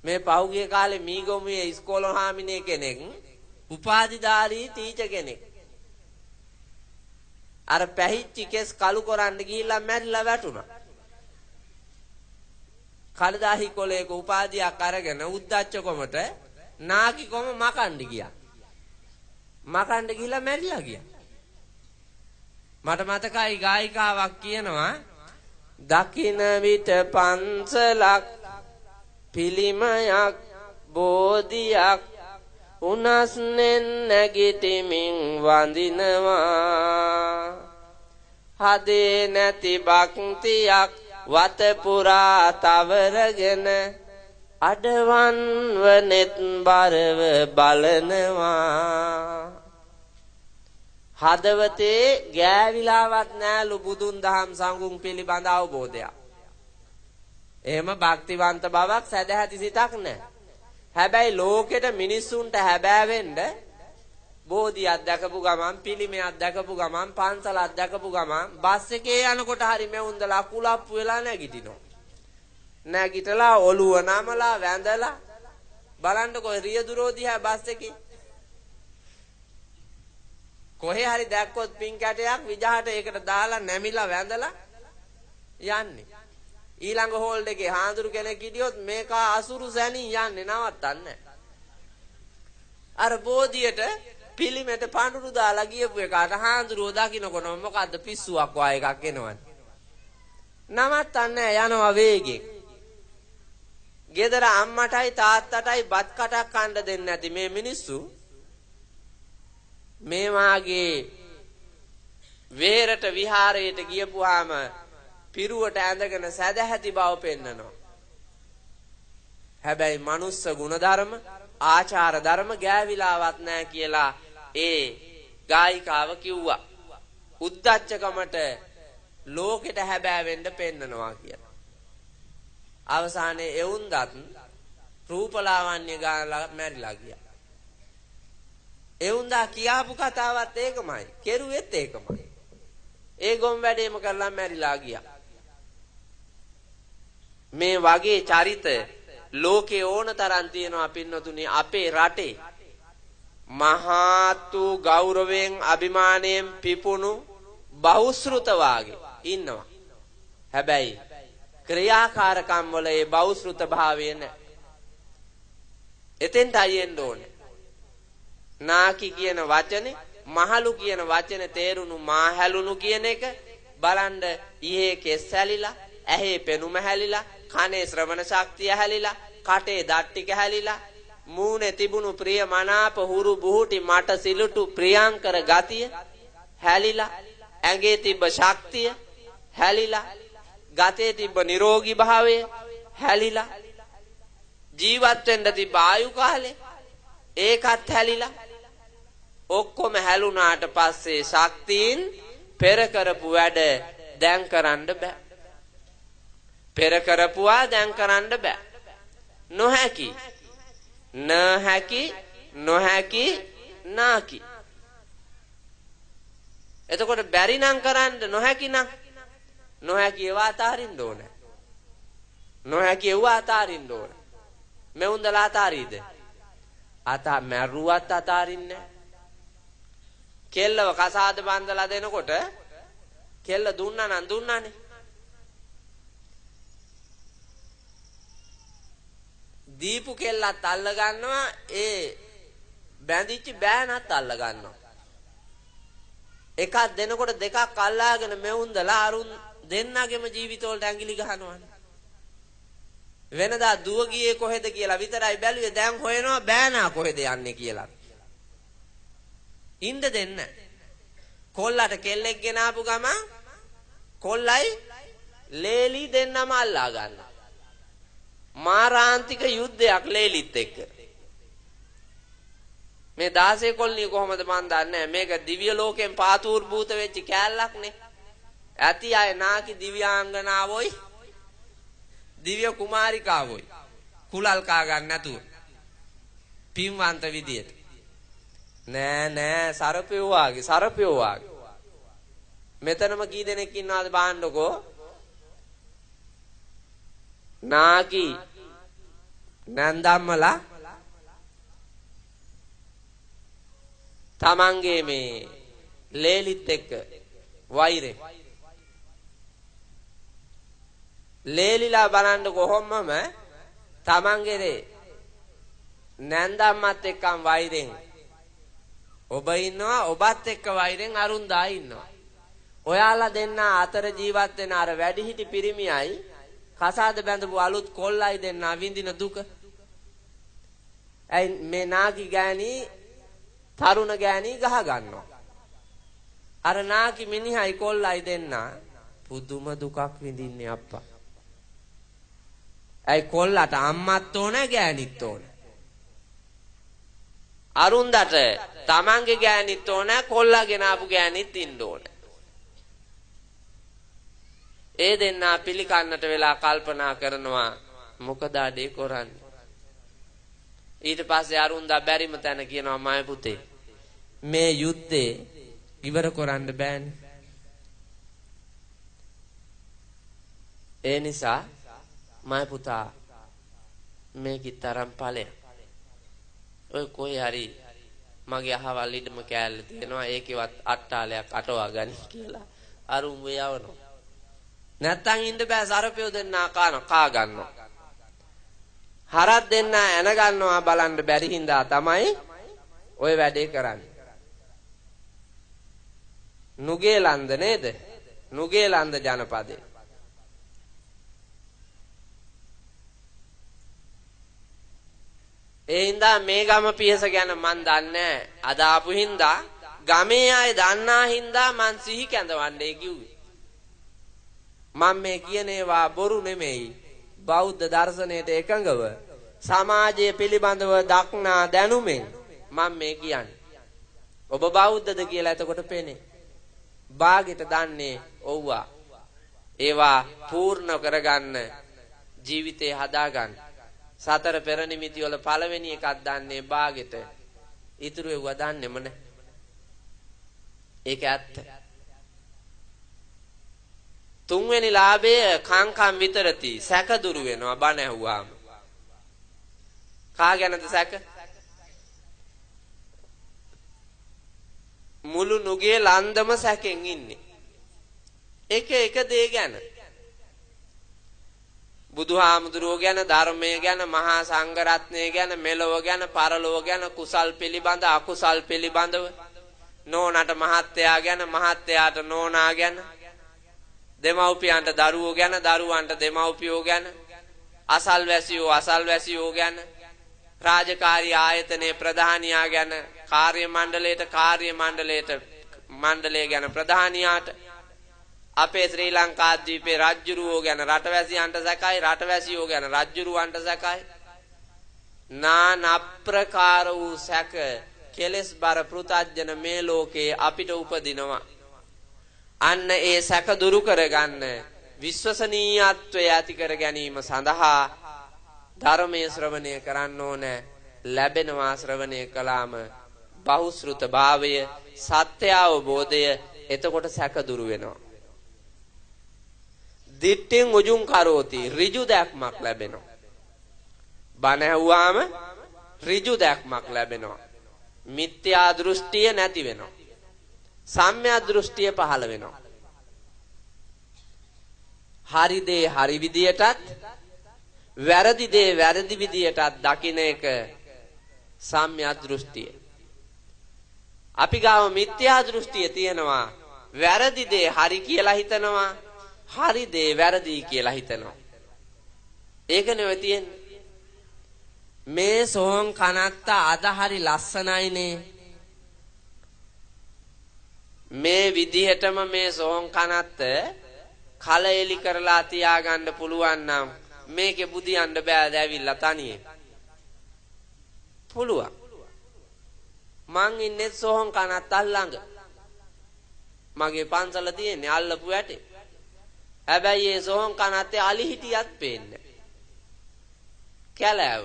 මේ පහුගිය කාලේ මීගොමුවේ ඉස්කෝලේ හාමිනේ කෙනෙක් උපාධිධාරී ටීචර් කෙනෙක් අර පැහිච්චි කෙස් කළු කරන්න ගිහිල්ලා මැරිලා වැටුණා. කලදාහි කොලේක උපාධියක් අරගෙන උද්දච්ච කොමට නාකි කොම මකන්න ගියා. මකන්න ගිහිල්ලා මැරිලා ගියා. මට මතකයි ගායිකාවක් කියනවා දකින විට පන්සලක් පිළිමයක් බෝධියක් උනස්නෙන් නැගිටිමින් වඳිනවා හදේ නැති භක්තියක් වත පුරා තවරගෙන අඩවන් වනෙත් බරව බලනවා හදවතේ ගෑවිලාවත් නෑලු බුදුන් දහම් සංඝුන් පිළිබඳ අවබෝධයක්. එහෙම භක්තිවන්ත බවක් සැදැහැති සිතක් නෑ. හැබැයි ලෝකෙට මිනිස්සුන්ට හැබෑවෙන්න බෝධියක් දැකපු ගමන් පිළිමයක් දැකපු ගමන් පන්සලක් දැකපු ගමන් බස් එකේ යනකොට හරි මෙවුන්දලා කුලප්පු වෙලා නැගිටිනවා. නැගිටලා ඔළුව නමලා වැඳලා බලන්නකො රියදුරෝ දිහා බස් එකේ කොහේ හරි දැක්කොත් පින් කැටයක් විජහට ඒකට දාලා නැමිලා වැඳලා යන්නේ. ඊළඟ හෝල් එකේ හාඳුරු කෙනෙක් හිටියොත් මේක අසුරු සැනින් යන්නේ නවත්තන්නේ. අර බෝධියට පිළිමෙට පඳුරු දාලා ගියපු එකට හාඳුරුව දකින්නකොට මොකද්ද පිස්සුවක් වගේ එකක් එනවනේ. නවත්තන්නේ යනවා වේගෙන්. ගෙදර අම්මටයි තාත්තටයි බත් කටක් කන්න දෙන්නේ නැති මේ මිනිස්සු මේ වාගේ වේරට විහාරයට ගියපුවාම පිරුවට ඇඳගෙන සැදැහැති බව පෙන්නනවා. හැබැයි මනුස්ස ගුණධර්ම ආචාර ධර්ම ගෑවිලාවත් නැහැ කියලා ඒ ගායිකාව කිව්වා. උද්දච්චකමට ලෝකෙට හැබෑවෙන්න පෙන්නනවා කියලා. අවසානයේ එවුන්දත් රූපලාවන්‍ය ගාලා මැරිලා ගියා. එවුන්දා කියාපු කතාවත් ඒකමයි. කෙරුවෙත් ඒකමයි. ඒ ගොම් වැඩේම කරලා මැරිලා ගියා. මේ වගේ චරිත ලෝකේ ඕන තරම් තියෙනවා පින්නතුනි අපේ රටේ. මහත් වූ ගෞරවයෙන් අභිමානයෙන් පිපුණු බහුශෘත වාගේ ඉන්නවා. හැබැයි ක්‍රියාකාරකම් වල ඒ බහුශෘත භාවය නැහැ. එතෙන්ට අයෙන්න ඕනේ. නාකි කියන වචනේ මහලු කියන වචනේ තේරුණු මාහැලුණු කියන එක බලන්න ඊයේ කෙස් හැලිලා ඇහි පෙනුම හැලිලා කනේ ශ්‍රවණ ශක්තිය හැලිලා කටේ දත් ටික හැලිලා මූණේ තිබුණු ප්‍රිය මනාප හුරු බුහුටි මට සිලුටු ප්‍රියංකර ගතිය හැලිලා ඇඟේ තිබ්බ ශක්තිය හැලිලා ගතේ තිබ්බ නිරෝගී භාවය හැලිලා ජීවත් වෙන්න තිබ්බ ආයු කාලේ ඒකත් හැලිලා ඔක්කොම හැලුණාට පස්සේ ශක්තියින් පෙර කරපු වැඩ දැන් කරන්න බෑ. පෙර කරපුවා දැන් කරන්න බෑ. නොහැකි. නොහැකි නොහැකි නාකි. එතකොට බැරි නම් කරන්න නොහැකි නම් නොහැකි ඒවා අතාරින්න ඕනේ. නොහැකි ඒවා අතාරින්න ඕනේ. මෙවුන්දලා අතාරීද? මැරුවත් අතාරින්නේ නැහැ. කෙල්ලව කසාද බන්දලා දෙනකොට කෙල්ල දුන්නා නම් දුන්නානේ. දීපු කෙල්ලත් අල්ල ගන්නවා ඒ බැඳිච්ච බෑනත් අල්ල ගන්නවා. එකක් දෙනකොට දෙකක් අල්ලාගෙන මෙවුන්දලා අරුන් දෙන්නගෙම ජීවිතවලට ඇඟිලි ගහනවානේ. වෙනදා දුව ගියේ කොහෙද කියලා විතරයි බැලුවේ. දැන් හොයනවා බෑනා කොහෙද යන්නේ කියලා. ඉන්න දෙන්න. කොල්ලට කෙල්ලෙක් ගෙනාපු ගමන් කොල්ලයි ලේලි දෙන්නම අල්ලා ගන්නවා. මාරාන්තික යුද්ධයක් ලේලිත් එක්ක. මේ 16 කොල්ලිය කොහොමද මන් දන්නේ. මේක දිව්‍ය ලෝකෙන් පාතුර්භූත වෙච්ච කෑල්ලක්නේ. ඇති අය නාකි දිව්‍යාංගනාවෝයි දිව්‍ය කුමාරිකාවෝයි. කුලල් කා ගන්න නැතුව. පින්වන්ත විදියට. නෑ සරපියෝ වාගේ. මෙතනම කී දෙනෙක් ඉන්නවද බලන්නකෝ. නාකි නන්දම්මලා තමන්ගේ මේ ලේලිත් එක්ක වෛරේ. ලේලිලා බලන්න කොහොමම තමන්ගේ නන්දම්මත් එක්කම වෛරෙන් ඔබ ඉන්නවා, ඔබත් එක්ක වෛරෙන් අරුන්දා ඉන්නවා. ඔයාලා දෙන්න අතර ජීවත් වෙන අර වැඩිහිටි පිරිමියයි කසාද බැඳපු අලුත් කොල්ලයි දෙන්න විඳින දුක. ඇයි මේ නාකි ගෑණි තරුණ ගෑණි ගහ ගන්නවා. අර නාකි මිනිහයි කොල්ලයි දෙන්න පුදුම දුකක් විඳින්නේ අප්පා. ඇයි කොල්ලට අම්මත් ඕනේ ගෑණිත් ඕනේ. අරුන්දට තමන්ගේ ගෑණිත් ඕනේ, කොල්ලා ගෙනාපු ගෑණිත් ඉන්න ඕනේ. ඒ දෙන්නා පිළිකන්නට වෙලා කල්පනා කරනවා මොකද අඩේ කරන්නේ. ඊට පස්සේ අරුන්දා බැරිම තැන කියනවා මම පුතේ මේ යුද්ධේ ඉවර කරන්න බෑනේ. ඒ නිසා මම පුතා මේකේ තරම් ඵලයක්. ඔය කොයි හරි මගේ අහවල් ඉදම කෑල්ල තියෙනවා ඒකේවත් අට්ටාලයක් අටවා ගනි කියලා අරුම් වයවනවා. නැත්තම් ඉන්න බෑ සරපියෝ දෙන්නා කා ගන්නවා. හරක් දෙන්නා එන ගන්නවා බලන්න බැරි හින්දා තමයි ඔය වැඩේ කරන්නේ. නුගේලන්ද නේද? නුගේලන්ද ජනපදේ. ඒ හින්දා මේ ගම පියස ගැන මන් දන්නේ අද ආපු හින්දා ගමේ අය දන්නා හින්දා මන් සිහි කැඳවන්නේ කිව්වේ. මම මේ කියන ඒවා බොරු නෙමෙයි. බෞද්ධ දර්ශනයට එකඟව සමාජය පිළිබඳව දක්නා දැනුමෙන් මම මේ කියන්නේ. ඔබ බෞද්ධද කියලා එතකොට පේන්නේ. බාගෙට දන්නේ ඔව්වා. ඒවා පූර්ණ කරගන්න ජීවිතේ හදාගන්න. සතර පෙර නිමිති වල පළවෙනි එකක් දන්නේ බාගෙට. ඊටු ඒවා දන්නේම නැහැ. ඒක ඇත්ත. තුන්වෙනි ලාභය කාංකම් විතරති සැක දුරු වෙනවා බණ ඇහුවාම. කා ගැනද සැක? මුළු නුගේ ලන්දම සැකෙන් ඉන්නේ. එක දේ ගැන. බුදුහාමුදුරුවෝ ගැන, ධර්මය ගැන, මහා සංඝරත්නය ගැන, මෙලොව ගැන, පරලොව ගැන, කුසල් පිළිබඳ, අකුසල් පිළිබඳව, නෝනට මහත්තයා ගැන, මහත්තයාට නෝනා ගැන, දෙමව්පියන්ට දරුවෝ ගැන, දරුවන්ට දෙමව්පියෝ ගැන, අසල්වැසියෝ ගැන, රාජකාරී ආයතනයේ ප්‍රධානියා ගැන, මණ්ඩලය ගැන ප්‍රධානියාට, අපේ ශ්‍රී ලංකා ද්වීපේ රජ්ජුරුවෝ ගැන රටවැසියන්ට සැකයි, රටවැසියෝ ගැන රජ්ජුරුවන්ට සැකයි. නාන ප්‍රකාර වූ සැක කෙලෙස් බර පෘථජන මේ ලෝකේ අපිට උපදිනවා. අන්න ඒ සැක දුරු කරගන්න විශ්වසනීයත්වය ඇති කර ගැනීම සඳහා ධර්මයේ ශ්‍රවණය කරන්න ඕන. ලැබෙනවා ශ්‍රවණය කළාම බහුශෘත භාවය, සත්‍ය අවබෝධය. එතකොට සැක දුරු වෙනවා. දිට්ඨින් උජුං කරෝති, ඍජු දැක්මක් ලැබෙනවා. බණ ඇහුවාම ඍජු දැක්මක් ලැබෙනවා. මිත්‍යා දෘෂ්ටිය නැති වෙනවා. සම්‍යක් දෘෂ්ටිය පහළ වෙනවා. හරි දේ හරි විදියටත්, වැරදි දේ වැරදි විදියටත් දකින්න එක සම්‍යක් දෘෂ්ටිය. අපි ගාව මිත්‍යා දෘෂ්ටිය තියෙනවා. වැරදි දේ හරි කියලා හිතනවා, හරි දේ වැරදි කියලා හිතනවා. ඒක නෙවෙයි තියෙන්නේ. මේ සෝන් කනත්ත අද හරි ලස්සනයිනේ. මේ විදිහටම මේ සෝන් කනත්ත කල එලි කරලා තියාගන්න පුළුවන් නම් මේකේ බුදියන්න බෑ දැවිලා තනියෙන්. පුළුවන්. මං ඉන්නේ සෝන් කනත්ත ළඟ. මගේ පන්සල තියෙන්නේ අල්ලපු ඇටේ. හැබැයි ඒ සෝන් කනත්තේ අලි හිටියත් පේන්නේ. කැලෑව.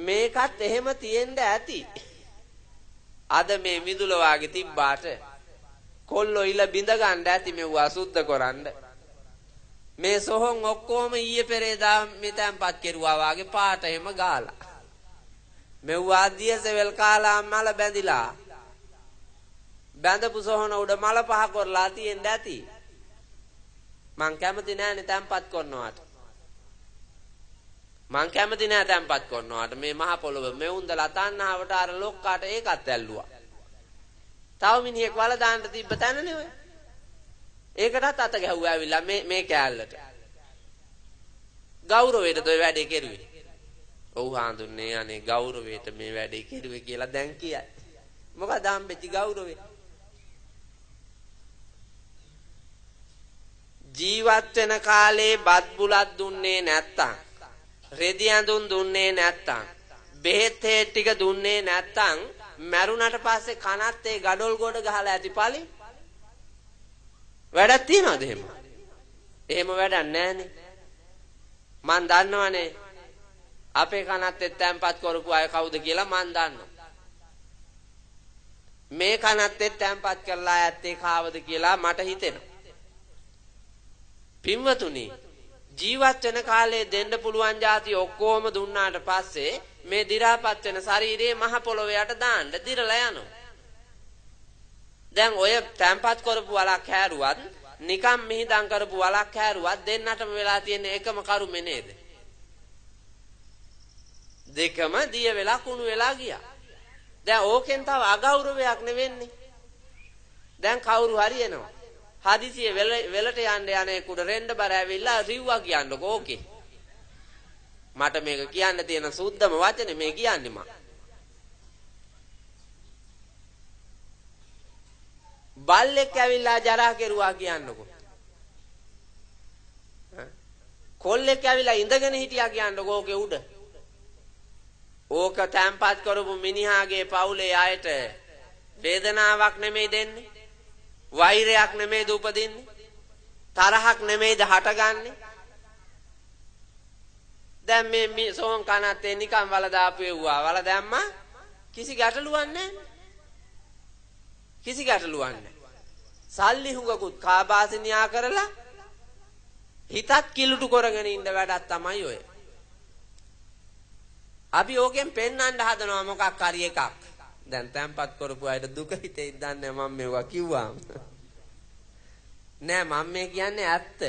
මේකත් එහෙම තියෙන්න ඇති. අද මේ මිදුල වාගේ තිබ්බාට කොල්ලෝ ඉල බිඳ ගන්න ඇති මෙව්වා සුද්ධ කරන්න. මේ සොහොන් ඔක්කොම ඊයේ පෙරේදා මෙතැන්පත් කෙරුවා වාගේ පාට එහෙම ගාලා. මෙව්වා දියසෙවල් කාලා මල බැඳිලා. බැඳපු සොහොන උඩ මල පහ කරලා තියෙන්න ඇති. මං කැමති නෑනේ තැන්පත් කරනවාට. මං කැමති නෑ තැන්පත් කරනවාට මේ මහ පොළොව මෙවුන්දලා තණ්හාවට අර ලොක්කාට ඒකත් ඇල්ලුවා. තව මිනිහෙක් වල දාන්න තිබ්බ තැනනේ ඔය. ඒකටත් අත ගැහුවා ඇවිල්ලා මේ කෑල්ලට. ගෞරවයට ඔය වැඩේ කෙරුවේ. ඔව් හාඳුන්නේ අනේ ගෞරවයට මේ වැඩේ කෙරුවේ කියලා දැන් කියයි. මොකද හම්බෙච්ච ගෞරවේ? ජීවත් වෙන කාලේ බත් බුලත් දුන්නේ නැත්තම්, රෙදි ඇඳුම් දුන්නේ නැත්තම්, බෙහෙත් ටික දුන්නේ නැත්තම් මැරුණට පස්සේ කනත් ඒ gadol ගොඩ ගහලා ඇති පළි. වැඩක් තියනවද එහෙම? එහෙම වැඩක් නැහනේ. මන් දන්නවනේ අපේ කනත් එත්තැම්පත් කරපු අය කවුද කියලා මන් දන්නවා. මේ කනත් එත්තැම්පත් කරලා ඇත්තේ කාවද කියලා මට හිතෙනවා. පින්වතුනි, ජීවත් වෙන කාලේ දෙන්න පුළුවන් જાති ඔක්කොම දුන්නාට පස්සේ මේ දි รา පත් වෙන ශරීරයේ මහ පොළොවේ යට දාන්න දිරලා යනවා. දැන් ඔය තැම්පත් කරපු වලක් හැරුවත් නිකම් මිහිදම් කරපු වලක් හැරුවත් දෙන්නටම වෙලා තියෙන එකම කරුමේ නේද? දෙකම දිය වෙලා කුණු වෙලා ගියා. දැන් ඕකෙන් තව අගෞරවයක් නෙවෙන්නේ. දැන් කවුරු හරි එනවා. හදිසියෙ වෙලට යන්න යන්නේකුට රෙන්ඩ බර ඇවිල්ලා රිව්වා කියන්නකො ඕකේ. මට මේක කියන්න තියෙන සුද්ධම වචනේ මේ කියන්නේ මම. බල්ලෙක් ඇවිල්ලා ජරා කෙරුවා කියන්නකො. කොල්ලෙක් ඇවිල්ලා ඉඳගෙන හිටියා කියන්නකො ඕකේ උඩ. ඕක තැම්පත් කරපු මිනිහාගේ පවුලේ අයට වේදනාවක් නෙමෙයි දෙන්නේ. වෛරයක් නෙමෙයිද උපදින්නේ? තරහක් නෙමෙයිද හටගන්නේ? දැන් මේ සෝන් කනත් නිකන් වල දාපු එව්වා. වල දැම්මා කිසි ගැටලුවක් නැහැ. කිසි ගැටලුවක් නැහැ. සල්ලි හුඟකුත් කාබාසිනියා කරලා හිතත් කිලුටු කරගෙන ඉන්න වැඩක් තමයි ඔය. අපි ඕකෙන් පෙන්වන්න හදනවා මොකක් හරි එකක්. දැන් තැම්පත් කරපු අයට දුක හිතේ ඉඳන්නේ මම මේවා කිව්වාම. නෑ මම මේ කියන්නේ ඇත්ත.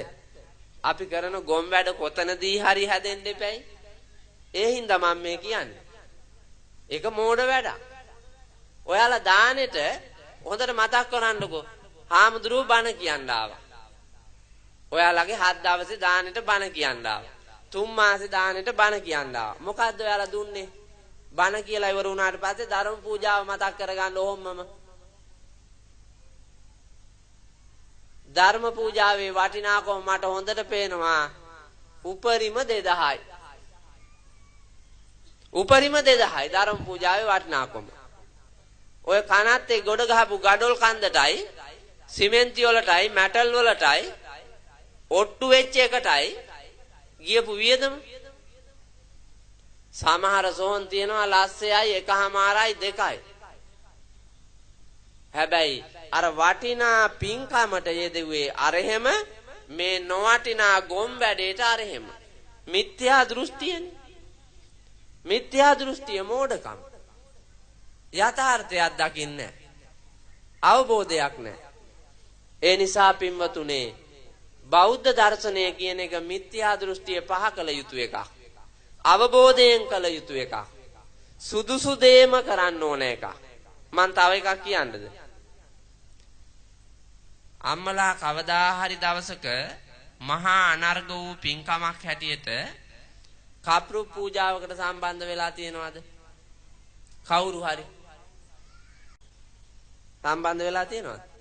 අපි කරන ගොම් වැඩ කොතනදී හරි හැදෙන්න එපැයි. ඒ හින්දා මම මේ කියන්නේ. ඒක මෝඩ වැඩක්. ඔයාලා දානෙට හොඳට මතක් කරන්නකෝ. හාමුදුරුවෝ බණ කියන්න ආවා. ඔයාලගේ 7 දවසේ දානෙට බණ කියන්න ආවා. 3 මාසේ දානෙට බණ කියන්න ආවා. මොකද්ද ඔයාලා දුන්නේ? බණ කියලා ඉවර වුණාට පස්සේ ධර්ම පූජාව මතක් කරගන්න ඕම්මම. ධර්ම පූජාවේ වටිනාකම මට හොඳට පේනවා. උපරිම 2000යි. උපරිම 2000යි ධර්ම පූජාවේ වටිනාකම. ඔය කනත් ඒ ගොඩ ගහපු gadol කන්දටයි, සිමෙන්ති වලටයි, මැටල් වලටයි, ඔට්ටු වෙච්ච එකටයි ගියපු වියදම. සමහර සෝන් තියෙනවා ලස්සයයි එකහමාරයි දෙකයි. හැබැයි අර වටිනා පින්කමට යෙදුවේ අර එහෙම, මේ නොවටිනා ගොම් වැඩේට අර එහෙම. මිත්‍යා දෘෂ්ටියනේ. මිත්‍යා දෘෂ්ටිය මෝඩකම. යථාර්ථයක් දකින්නේ නැහැ. අවබෝධයක් නැහැ. ඒ නිසා පින්වතුනේ බෞද්ධ දර්ශනය කියන එක මිත්‍යා දෘෂ්ටිය පහ කළ යුතු එකක්. අවබෝධයෙන් කළ යුතු එකක්. සුදුසු දේම කරන්න ඕන එකක්. මං තව එකක් කියන්නද? අම්මලා කවදා හරි දවසක මහා අනර්ග වූ පින්කමක් හැටියට කප්රු පූජාවකට සම්බන්ධ වෙලා තියෙනවද? කවුරු හරි සම්බන්ධ වෙලා තියෙනවද?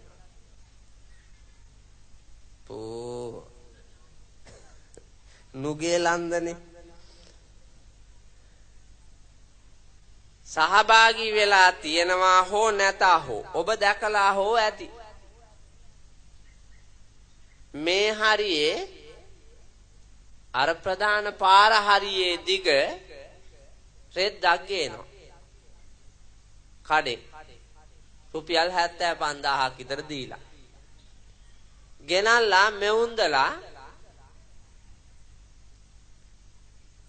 නුගේ ලන්දනේ සහභාගී වෙලා තියෙනවා හෝ නැතා හෝ ඔබ දැකලා හෝ ඇති. මේ හරියේ අර ප්‍රධාන පාර හරියේ දිග රෙද්දක් ගේනවා. කඩේ රුපියල් 75000ක් විතර දීලා. ගෙනල්ලා මෙවුන්දලා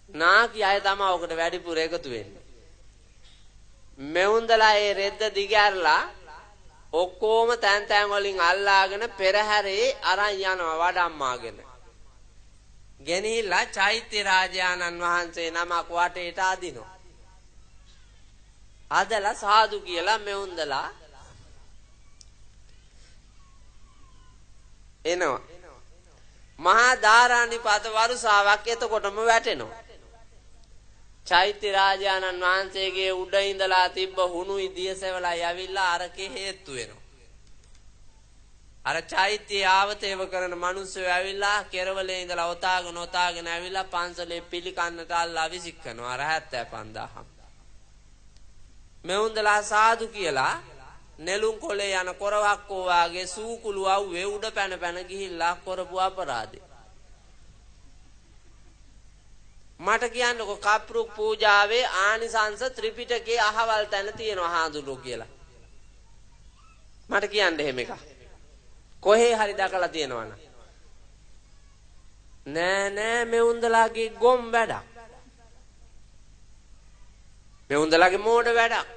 නාකි අය තමයි ඔකට වැඩිපුර එකතු වෙන්නේ. මෙවුන්දලා ඒ රෙද්ද දිගහැරලා ඔක්කොම තැන් තැන් වලින් අල්ලාගෙන පෙරහැරේ අරන් යනවා වඩම්මාගෙන. ගෙනිහිල්ලා චෛත්‍ය රාජානන් වහන්සේ නමක් වටේට අදිනවා. අදලා සාදු කියලා මෙවුන්දලා එනවා. මහා ධාරානිපාත වරුසාවක් එතකොටම වැටෙනවා. චෛත්‍ය රාජානන් වහන්සේගේ උඩ ඉඳලා තිබ්බ හුණුයි දියසෙවලා යවිලා අරකේ හේතු වෙනවා. අර චෛත්‍ය ආවතේව කරන මිනිස්සු ඇවිල්ලා කෙරවලේ ඉඳලා ඔතාගෙන ඇවිල්ලා පන්සලේ පිළිකන්නට අල්ලා විසික් කරනවා. අර 75000. මෙවුන්දලා සාදු කියලා නෙළුම් කොලේ යන කොරවක්කෝ වාගේ සූකුළු අවුවේ උඩ පැන ගිහිල්ලා කරපු අපරාධේ. මට කියන්නකො කප්රුක් පූජාවේ ආනිසංස ත්‍රිපිටකේ අහවල් තැන තියෙනවා හාඳුනෝ කියලා. මට කියන්න එහෙම එකක්. කොහේ හරි දැකලා තියෙනවනම්. නෑ මෙවුන්දලාගේ ගොම් වැඩක්. මෙවුන්දලාගේ මෝඩ වැඩක්.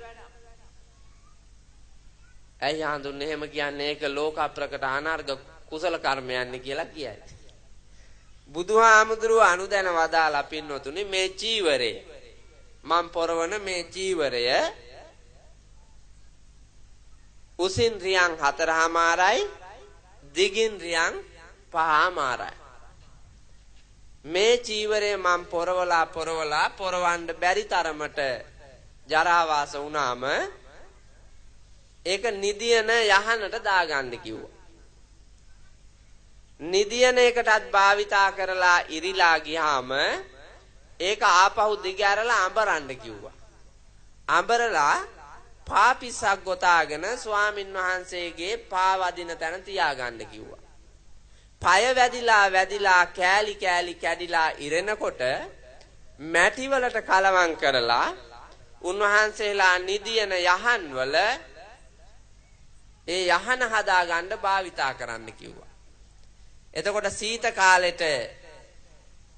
ඇයි හඳුන්නේ එහෙම කියන්නේ? ඒක ලෝක අප්‍රකට අනර්ග කුසල කර්මයන්නේ කියලා කියයි. බුදුහාමුදුරුව අනුදැන වදාලා පින්නතුනි මේ චීවරය මම් පොරවන මේ චීවරය උසින් රියන් 4මාරයි දිගින් රියන් 5මාරයි. මේ චීවරය මම් පොරවලා පොරවන්න බැරි තරමට ජරාවාස වුණාම ඒක නිදියන යහනට දාගන්න කිව්වා. නිදියන එකටත් භාවිතා කරලා ඉරිලා ගියාම ඒක ආපහු දිගහැරලා අඹරන්න කිව්වා. අඹරලා පාපිසක් ගොතාගෙන ස්වාමින් වහන්සේගේ පා වදින තැන තියාගන්න කිව්වා. පය වැදිලා කෑලි කැඩිලා ඉරෙනකොට මැටි වලට කලවම් කරලා උන්වහන්සේලා නිදියන යහන් වල ඒ යහන හදාගන්න භාවිතා කරන්න කිව්වා. එතකොට සීත කාලෙට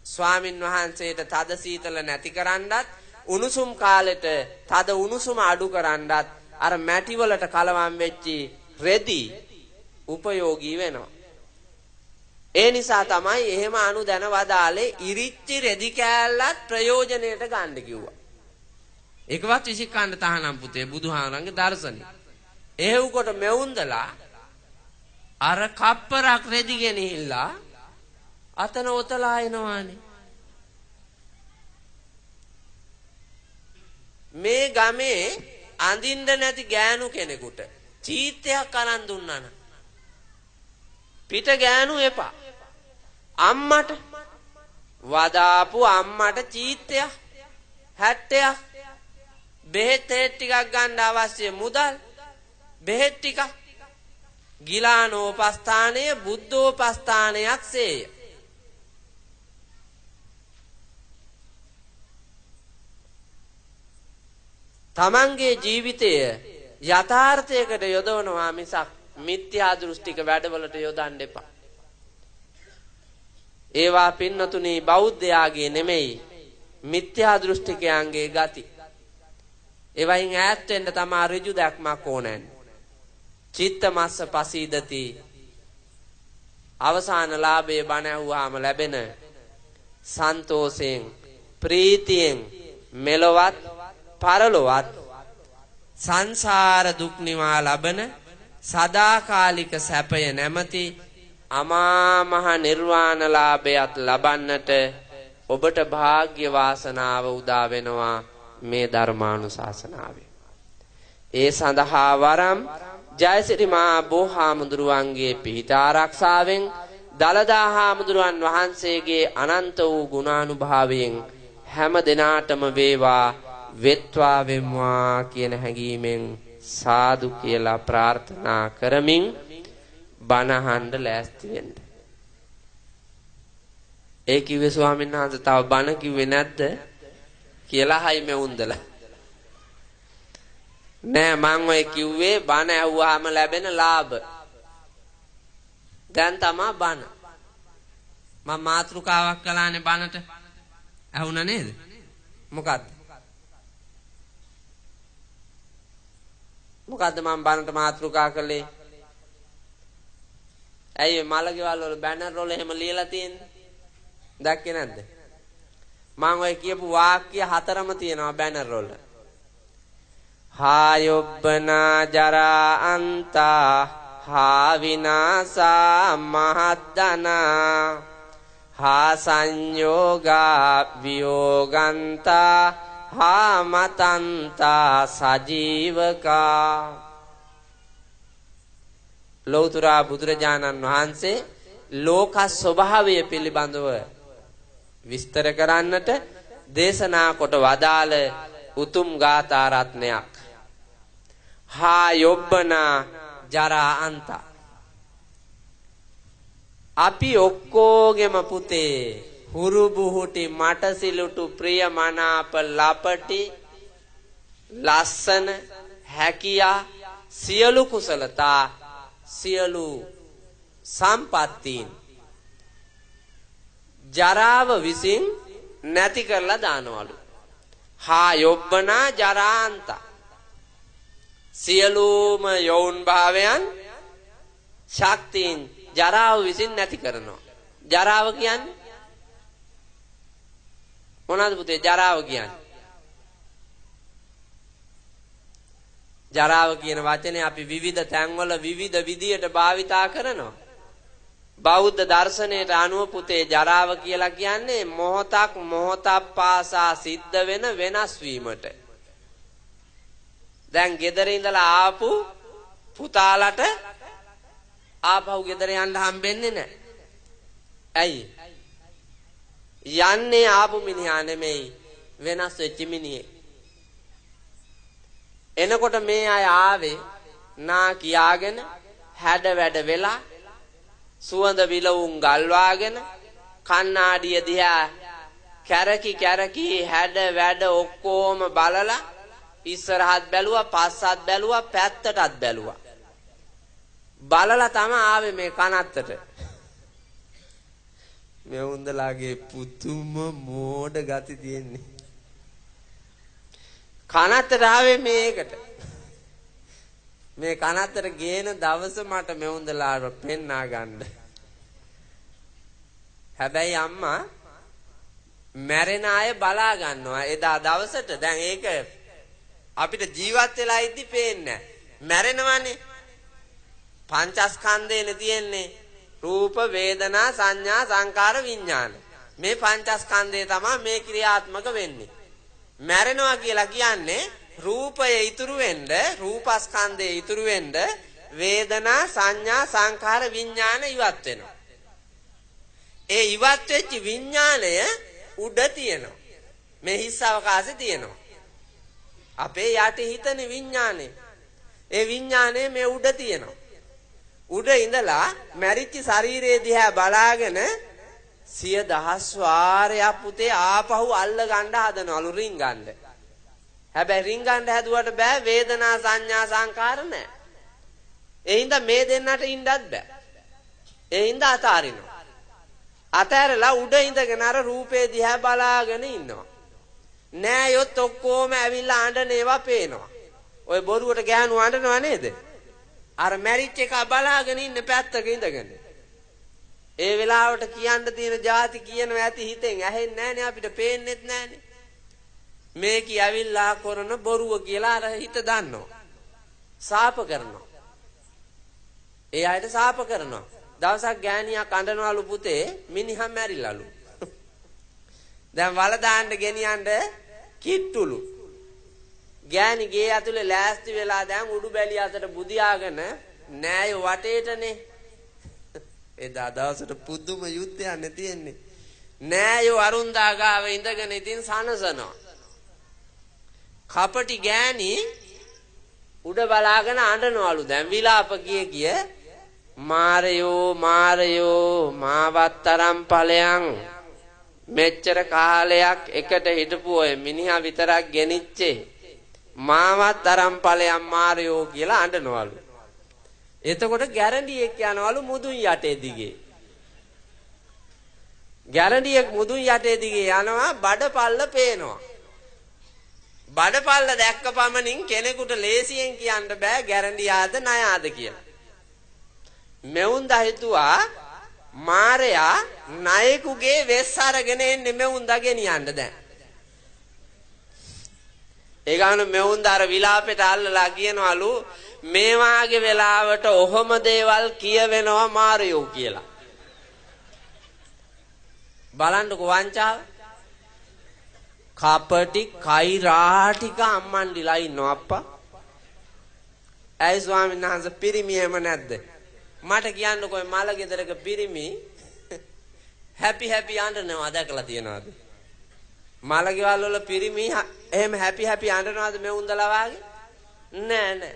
ස්වාමින් වහන්සේට තද සීතල නැති කරන්නත් උණුසුම් කාලෙට තද උණුසුම අඩු කරන්නත් අර මැටි වලට කලවම් වෙච්චි රෙදි උපයෝගී වෙනවා. ඒ නිසා තමයි එහෙම අනුදැන වදාලේ ඉරිච්චි රෙදි කෑල්ලත් ප්‍රයෝජනෙට ගන්න කිව්වා. ඒකවත් විසිකන්න තහනම් පුතේ බුදුහාමරන්ගේ දර්ශනය. එහෙව් කොට මෙවුන්දලා අර කප්පරක් රෙදි ගෙනහිල්ලා අතන ඔතලා එනවානේ. මේ ගමේ අඳින්න නැති ගෑනු කෙනෙකුට චීත්තයක් අරන් දුන්නා නම් පිට ගෑනු එපා. අම්මට වදාපු අම්මට චීත්තයක් 70ක් බෙහෙත් ටිකක් ගන්න අවශ්‍ය මුදල් බෙහෙත් ටිකක් ගිලානෝපස්ථානයේ බුද්ධෝපස්ථානයක් සේය. තමන්ගේ ජීවිතය යථාර්ථයකට යොදවනවා මිසක් මිත්‍යා දෘෂ්ටික වැඩවලට යොදන්න එපා. ඒවා පින්නතුනි බෞද්ධයාගේ නෙමෙයි මිත්‍යා දෘෂ්ටිකයන්ගේ ගති. ඒවයින් ඈත් වෙන්න තමයි ඍජු දැක්මක් ඕනෑනේ. චිත්ත මස්ස පසීදති අවසාන ලාභයේ බණ ඇහුවාම ලැබෙන සන්තෝෂයෙන් ප්‍රීතියෙන් මෙලොවත් පරලොවත් සංසාර දුක් නිවා ලබන සදාකාලික සැපය නැමැති අමා මහ නිර්වාණ ලාභයත් ලබන්නට ඔබට වාග්ය වාසනාව උදා වෙනවා මේ ධර්මානුශාසනාවේ. ඒ සඳහා වරම් ජයසිරි මා බෝහාමුදුරුවන්ගේ පිහිට ආරක්ෂාවෙන් දලදා හාමුදුරුවන් වහන්සේගේ අනන්ත වූ ගුණානුභාවයෙන් හැම දිනාටම වේවා වෙත්වා වෙම්වා කියන හැඟීමෙන් සාදු කියලා ප්‍රාර්ථනා කරමින් බණ අහන්න ලෑස්ති වෙන්න. ඒ කිව්වේ ස්වාමීන් වහන්සේ තව බණ කිව්වේ නැද්ද කියලා හයි මේ උන්දලා. නෑ මං ඔය කිව්වේ බණ ඇහුවාම ලැබෙන ලාභ. දැන් තමා බණ. මම මාතෘකාවක් කළානේ බණට. ඇහුණා නේද? මොකද්ද? මොකද්ද මම බණට මාතෘකා කළේ? ඇයි මලකේවල් වල බැනර් වල එහෙම ලියලා තියෙන්නේ? දැක්කේ නැද්ද? මම ඔය කියපු වාක්‍ය හතරම තියෙනවා බැනර් වල. හා යොබ්බනා ජරා අන්තා හා විනාසා මහද්දනා හා සංයෝගා වියෝගන්තා හා මතන්තා සජීවකා. ලෞතර බුදුරජාණන් වහන්සේ ලෝක ස්වභාවය පිළිබඳව විස්තර කරන්නට දේශනා කොට වදාළ උතුම් ගාථා රත්නයක්. හා යොබ්බනා ජරා අන්තා. අපි ඔක්කොගෙම පුතේ හුරු බුහුටි මට සිලුටු ප්‍රිය මනාප ලපටි ලස්සන හැකියා සියලු කුසලතා සියලු සම්පත්තීන් ජරාව විසින් නැති කරලා දානවලු. හා යොබ්බනා ජරාන්ත. සියලුම යෞන් භාවයන් ශක්තියින් ජරාව විසින් නැති කරනවා. ජරාව කියන්නේ මොනවද පුතේ ජරාව කියන්නේ? ජරාව කියන වචනේ අපි විවිධ තැන්වල විවිධ විදියට භාවිතා කරනවා. බෞද්ධ දර්ශනයට අනුව පුතේ ජරාව කියලා කියන්නේ මොහොතක් පාසා සිද්ධ වෙන වෙනස් වීමට. දැන් ගෙදර ඉඳලා ආපු පුතාලට ආපහු ගෙදර යන්න හම්බෙන්නේ නැහැ. ඇයි? යන්නේ ආපු මිනිහා නෙමෙයි වෙනස් වෙච්ච මිනිහෙක්. එනකොට මේ අය ආවේ නා කියාගෙන හැඩ වැඩ වෙලා සුවඳ විලවුන් ගල්වාගෙන කණ්ණාඩිය දිහා කැරකි හැඩ වැඩ ඔක්කොම බලලා ඉස්සරහත් බැලුවා පස්සත් බැලුවා පැත්තටත් බැලුවා. බලලා තමයි ආවේ මේ කනත්තට. මේ උන්දලාගේ පුතුම මෝඩ ගති තියෙන්නේ. කනත්තට ආවේ මේකට. මේ කනත්තට ගේන දවස මට මේ උන්දලාට පෙන්නා ගන්න. හැබැයි අම්මා මැරෙන අය බලා ගන්නවා එදා දවසට. දැන් ඒක අපිට ජීවත් වෙලා ඉද්දි පේන්නේ මැරෙනවනේ. පංචස්කන්ධේනේ තියෙන්නේ රූප වේදනා සංඥා සංකාර විඥාන. මේ පංචස්කන්ධය තමයි මේ ක්‍රියාත්මක වෙන්නේ. මැරෙනවා කියලා කියන්නේ රූපය ඉතුරු වෙන්න රූපස්කන්ධය ඉතුරු වෙන්න වේදනා සංඥා සංකාර විඥාන ඉවත් වෙනවා. ඒ ඉවත් වෙච්ච විඥාණය උඩ තියෙනවා. මේ හිස් අවකාශේ තියෙනවා. අපේ යටි හිතනේ විඥානය. ඒ විඥානය මේ උඩ තියෙනවා. උඩ ඉඳලා මැරිච්ච ශරීරයේ දිහා බලාගෙන 100,000 වාරයක් පුතේ ආපහු අල්ල ගන්න හදනවලු රින් ගන්න. හැබැයි රින් ගන්න හැදුවට බෑ වේදනා සංඥා සංකාර නැහැ. ඒ හින්දා මේ දෙන්නට ඉන්නත් බෑ. ඒ හින්දා අතාරිනවා. අතෑරලා උඩ ඉඳගෙන අර රූපේ දිහා බලාගෙන ඉන්නවා. නෑ යොත් ඔක්කොම ඇවිල්ලා අඬන ඒවා පේනවා. ඔය බොරුවට ගෑනු අඬනව නේද? අර මැරිච් එක බලාගෙන ඉන්න පැත්තක ඉඳගෙන. ඒ වෙලාවට කියන්න තියෙන જાති කියනවා ඇති හිතෙන් ඇහෙන්නේ නැහනේ අපිට පේන්නෙත් නැහනේ. මේ කියාවිල්ලා කරන බොරුව කියලා අර හිත දන්නවා. සාප කරනවා. ඒ අයට සාප කරනවා. දවසක් ගෑණියක් අඬනවලු පුතේ මිනිහා මැරිලාලු. දැන් වල දාන්න ගෙනියන්න කිට්ටුලු. ගෑණි ගේ ඇතුලේ ලෑස්ති වෙලා දැන් උඩු බැලිය අතට බුදියාගෙන නෑය වටේටනේ. එදා දවසට පුදුම යුද්ධයක් තියෙන්නේ. නෑයෝ අරුන්දා ගාව ඉඳගෙන ඉතින් සනසනවා. කපටි ගෑණි උඩ බලාගෙන අඬනවලු. දැන් විලාප කිය මාරයෝ මාවත් තරම් ඵලයන් මෙච්චර කාලයක් එකට හිටපු ඔය මිනිහා විතරක් ගෙනිච්චේ මාවත් තරම් ඵලයන් මාරයෝ කියලා අඬනවලු. එතකොට ගැරන්ඩියෙක් යනවලු මුදුන් යටේ දිගේ. ගැරන්ඩියෙක් මුදුන් යටේ දිගේ යනවා බඩපල්ල පේනවා. බඩපල්ල දැක්ක පමණින් කෙනෙකුට ලේසියෙන් කියන්න බෑ ගැරන්ඩියාද ණයාද කියලා. මෙවුන්දා හිතුවා මාරයා ණයෙකුගේ වෙස් අරගෙන එන්නේ මෙවුන්දා ගෙනියන්න දැන්. ඒ ගාන මෙවුන්දා අර විලාපෙට අල්ලලා කියනවලු මේ වාගේ වෙලාවට ඔහොම දේවල් කියවෙනවා මාරයෝ කියලා. බලන්නකෝ වංචාව. කපටි කෛරාටික අම්මන්ඩිලා ඉන්නවා අප්පා. ඇයි ස්වාමීන් වහන්සේ පිරිමි එහෙම නැද්ද? මට කියන්නකෝ මල ගෙදරක පිරිමි හැපි අඬනවා දැකලා තියනවාද? මල ගෙවල් වල පිරිමි එහෙම හැපි අඬනවාද මේ උන්දලා වාගේ? නෑ.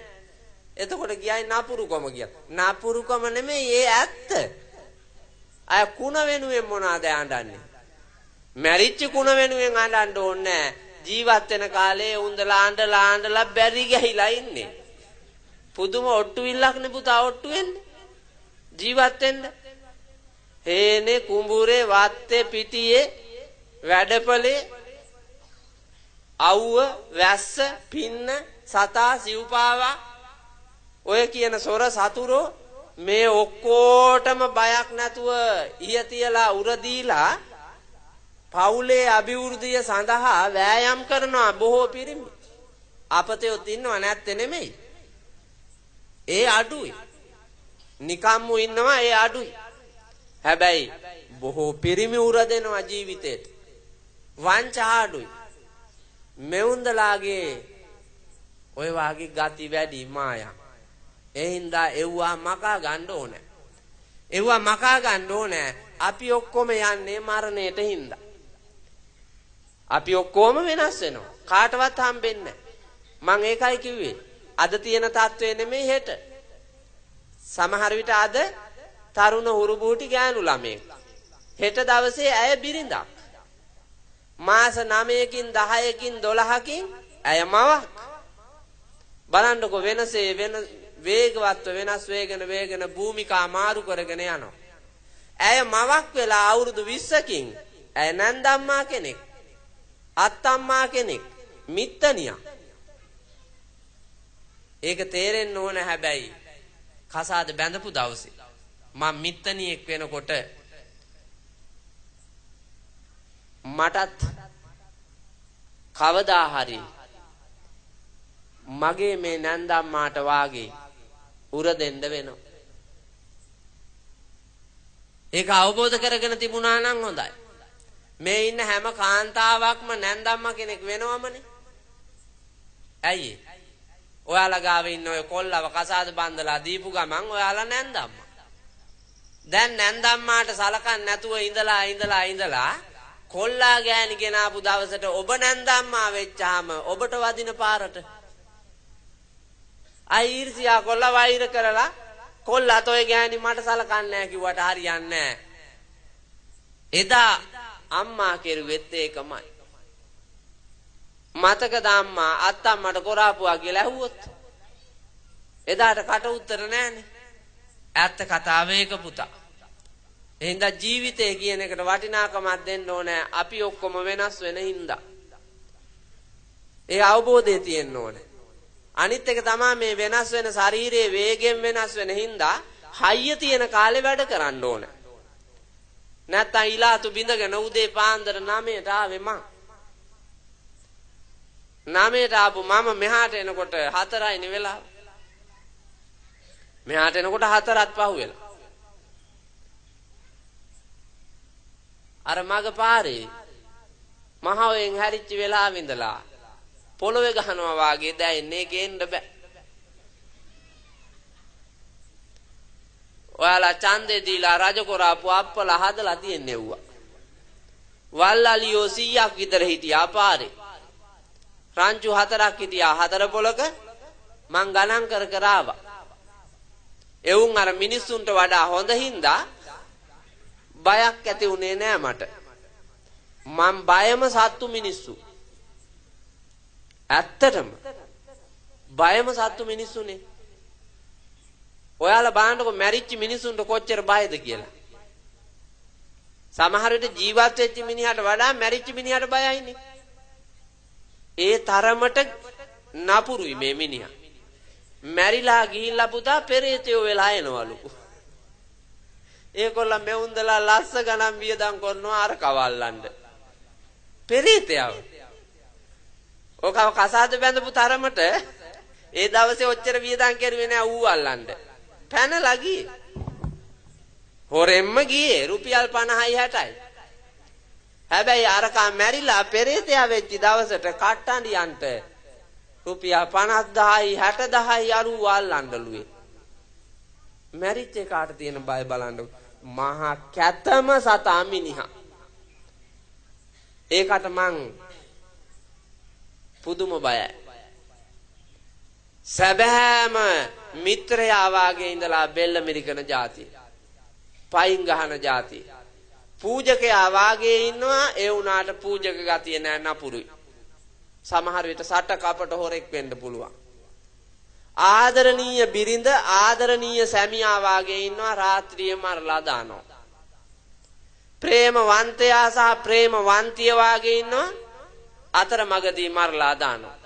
එතකොට කියයි නපුරුකම කියලා. නපුරුකම නෙමෙයි ඒ ඇත්ත. අය කුණ වෙනුවෙන් මොනවාද අඬන්නේ? මැරිච්ච කුණ වෙනුවෙන් අඬන්න ඕනේ නෑ. ජීවත් වෙන කාලේ උන්දලා අඬලා බැරි ගහිලා ඉන්නේ. පුදුම ඔට්ටුවිල්ලක් නේ පුතා ඔට්ටු වෙන්නේ. ජීවත් වෙන්න. හේනේ කුඹුරේ වත්තේ පිටියේ වැඩපලේ අවුව වැස්ස පින්න සතා සිව්පාවා ඔය කියන සොර සතුරෝ මේ ඔක්කොටම බයක් නැතුව ඉය තියලා උර දීලා පවුලේ අභිවෘද්ධිය සඳහා වෑයම් කරනවා බොහෝ පිරිමි. අපතයොත් ඉන්නව නැත්තේ නෙමෙයි. ඒ අඩුයි. නිකම්ම ඉන්නවා ඒ අඩුයි. හැබැයි බොහෝ පිරිමි උර දෙනවා ජීවිතේට. වංචා අඩුයි. මෙවුන්දලාගේ ඔය වාගේ ගති වැඩි මායා. ඒ හින්දා එව්වා මකා ගන්න ඕනේ. එව්වා මකා ගන්න ඕනේ. අපි ඔක්කොම යන්නේ මරණයට හින්දා. අපි ඔක්කොම වෙනස් වෙනවා. කාටවත් හම්බෙන්නේ නැහැ. මං ඒකයි කිව්වේ. අද තියෙන තත්ත්වය නෙමෙයි හෙට. සමහර විට අද තරුණ හුරුබූටි ගෑනු ළමයෙක්. හෙට දවසේ ඇය බිරිඳක්. මාස 9කින් 10කින් 12කින් ඇය මවක්. බලන්නකො වෙනසේ වෙන වේගවත්ව වෙනස් වේගන භූමිකා මාරු කරගෙන යනවා. ඇය මවක් වෙලා අවුරුදු 20කින් ඇය නැන්දම්මා කෙනෙක්. අත්තම්මා කෙනෙක්. මිත්තනියක්. ඒක තේරෙන්න ඕන හැබැයි කසාද බැඳපු දවසේ මම මිත්තනියෙක් වෙනකොට මටත් කවදා හරි මගේ මේ නැන්දම්මාට වාගේ උර දෙන්න වෙනවා. ඒක අවබෝධ කරගෙන තිබුණා නම් හොඳයි. මේ ඉන්න හැම කාන්තාවක්ම නැන්දම්මා කෙනෙක් වෙනවමනේ. ඇයි? ඔයාලා ගාව ඉන්න ඔය කොල්ලව කසාද බන්දලා දීපු ගමන් ඔයාලා නැන්දම්මා. දැන් නැන්දම්මාට සලකන්නේ නැතුව ඉඳලා කොල්ලා ගෑණි ගෙනාපු දවසට ඔබ නැන්දම්මා වෙච්චාම ඔබට වදින පාරට අයිර්සියා කොල්ලා වෛර කරලා කොල්ලා toy ගෑණි මට සලකන්නේ නැහැ කිව්වට හරියන්නේ නැහැ. එදා අම්මා කෙරුවෙත් ඒකමයි. මතකද අම්මා අත්තම්මට කොරාපුවා කියලා ඇහුවොත් එදාට කට උත්තර නැහනේ. ඇත්ත කතාව ඒක පුතා. එහෙනම් ජීවිතය කියන එකට වටිනාකමක් දෙන්න ඕනේ. අපි ඔක්කොම වෙනස් වෙන හින්දා. ඒ අවබෝධය තියෙන්න ඕනේ. අනිත් එක තමයි මේ වෙනස් වෙන ශරීරයේ වේගෙන් වෙනස් වෙන හින්දා හයිය තියෙන කාලේ වැඩ කරන්න ඕනේ. නැත්තම් ඉලාතු බින්දගෙන උදේ පාන්දර 9ට ආවේ මං. 9ට ආපු මම මෙහාට එනකොට 4යිනේ වෙලාව. මෙහාට එනකොට 4ත් පහුවෙලා. අර මග පාරේ මහවෙන් හැරිච්ච වෙලාවෙ ඉඳලා පොළොවේ ගහනවා වාගේ දැනෙන්නේ ගේන්න බෑ. ඔයාලා ඡන්දේ දීලා රජ කරාපු අප්පලා හදලා තියන්නේ වුණා. වල්ලාලියෝ 100ක් විතර හිටියා පාරේ. රංචු 4ක් හිටියා 4 පොලක මං ගණන් කර ආවා. එවුන් අර මිනිස්සුන්ට වඩා හොඳ හින්දා බයක් ඇති උනේ නෑ මට. මම බයම සත්තු මිනිස්සු. ඇත්තටම බයම සත්තු මිනිස්සුනේ. ඔයාලා බලන්නකො මැරිච්ච මිනිසුන්ට කොච්චර බයද කියලා. සමහර විට ජීවත් වෙච්ච මිනිහට වඩා මැරිච්ච මිනිහට බයයිනේ. ඒ තරමට නපුරුයි මේ මිනිහා. මැරිලා ගිහිල්ලා පුතා පෙරේතයෝ වෙලා එනවලු. ඒගොල්ලෝ මෙවුන්දලා ලස්ස ගණන් වියදම් කරනවා අර කවල්ලන්න. පෙරේතයව. ඔකව කසාද බැඳපු තරමට ඒ දවසේ ඔච්චර වියදම් කරුවේ නෑ ඌ අල්ලන්න. පැනලා ගියේ. හොරෙන්ම ගියේ රුපියල් 50යි 60යි. හැබැයි අරකා මැරිලා පෙරේතයා වෙච්ච දවසට කට්ටඬියන්ට රුපියල් 50000යි 60000යි අරු අල්ලන්නලුවේ. මැරිච්ච එකාට තියෙන බය බලන්න. මහා කැතම සතා මිනිහා. ඒකට මං පුදුම බයයි. සැබෑම මිත්‍රයා වාගේ ඉඳලා බෙල්ල මිරිකන જાතිය. පයින් ගහන જાතිය. පූජකයා වාගේ ඉන්නවා ඒ වුණාට පූජක ගතිය නෑ නපුරුයි. සමහර විට සට කපට හොරෙක් වෙන්න පුළුවන්. ආදරණීය බිරිඳ ආදරණීය සැමියා වාගේ ඉන්නවා රාත්‍රියේ මරලා දානවා. ප්‍රේමවන්තයා සහ ප්‍රේමවන්තිය වාගේ ඉන්නවා අතරමඟදී මරලා දානවා.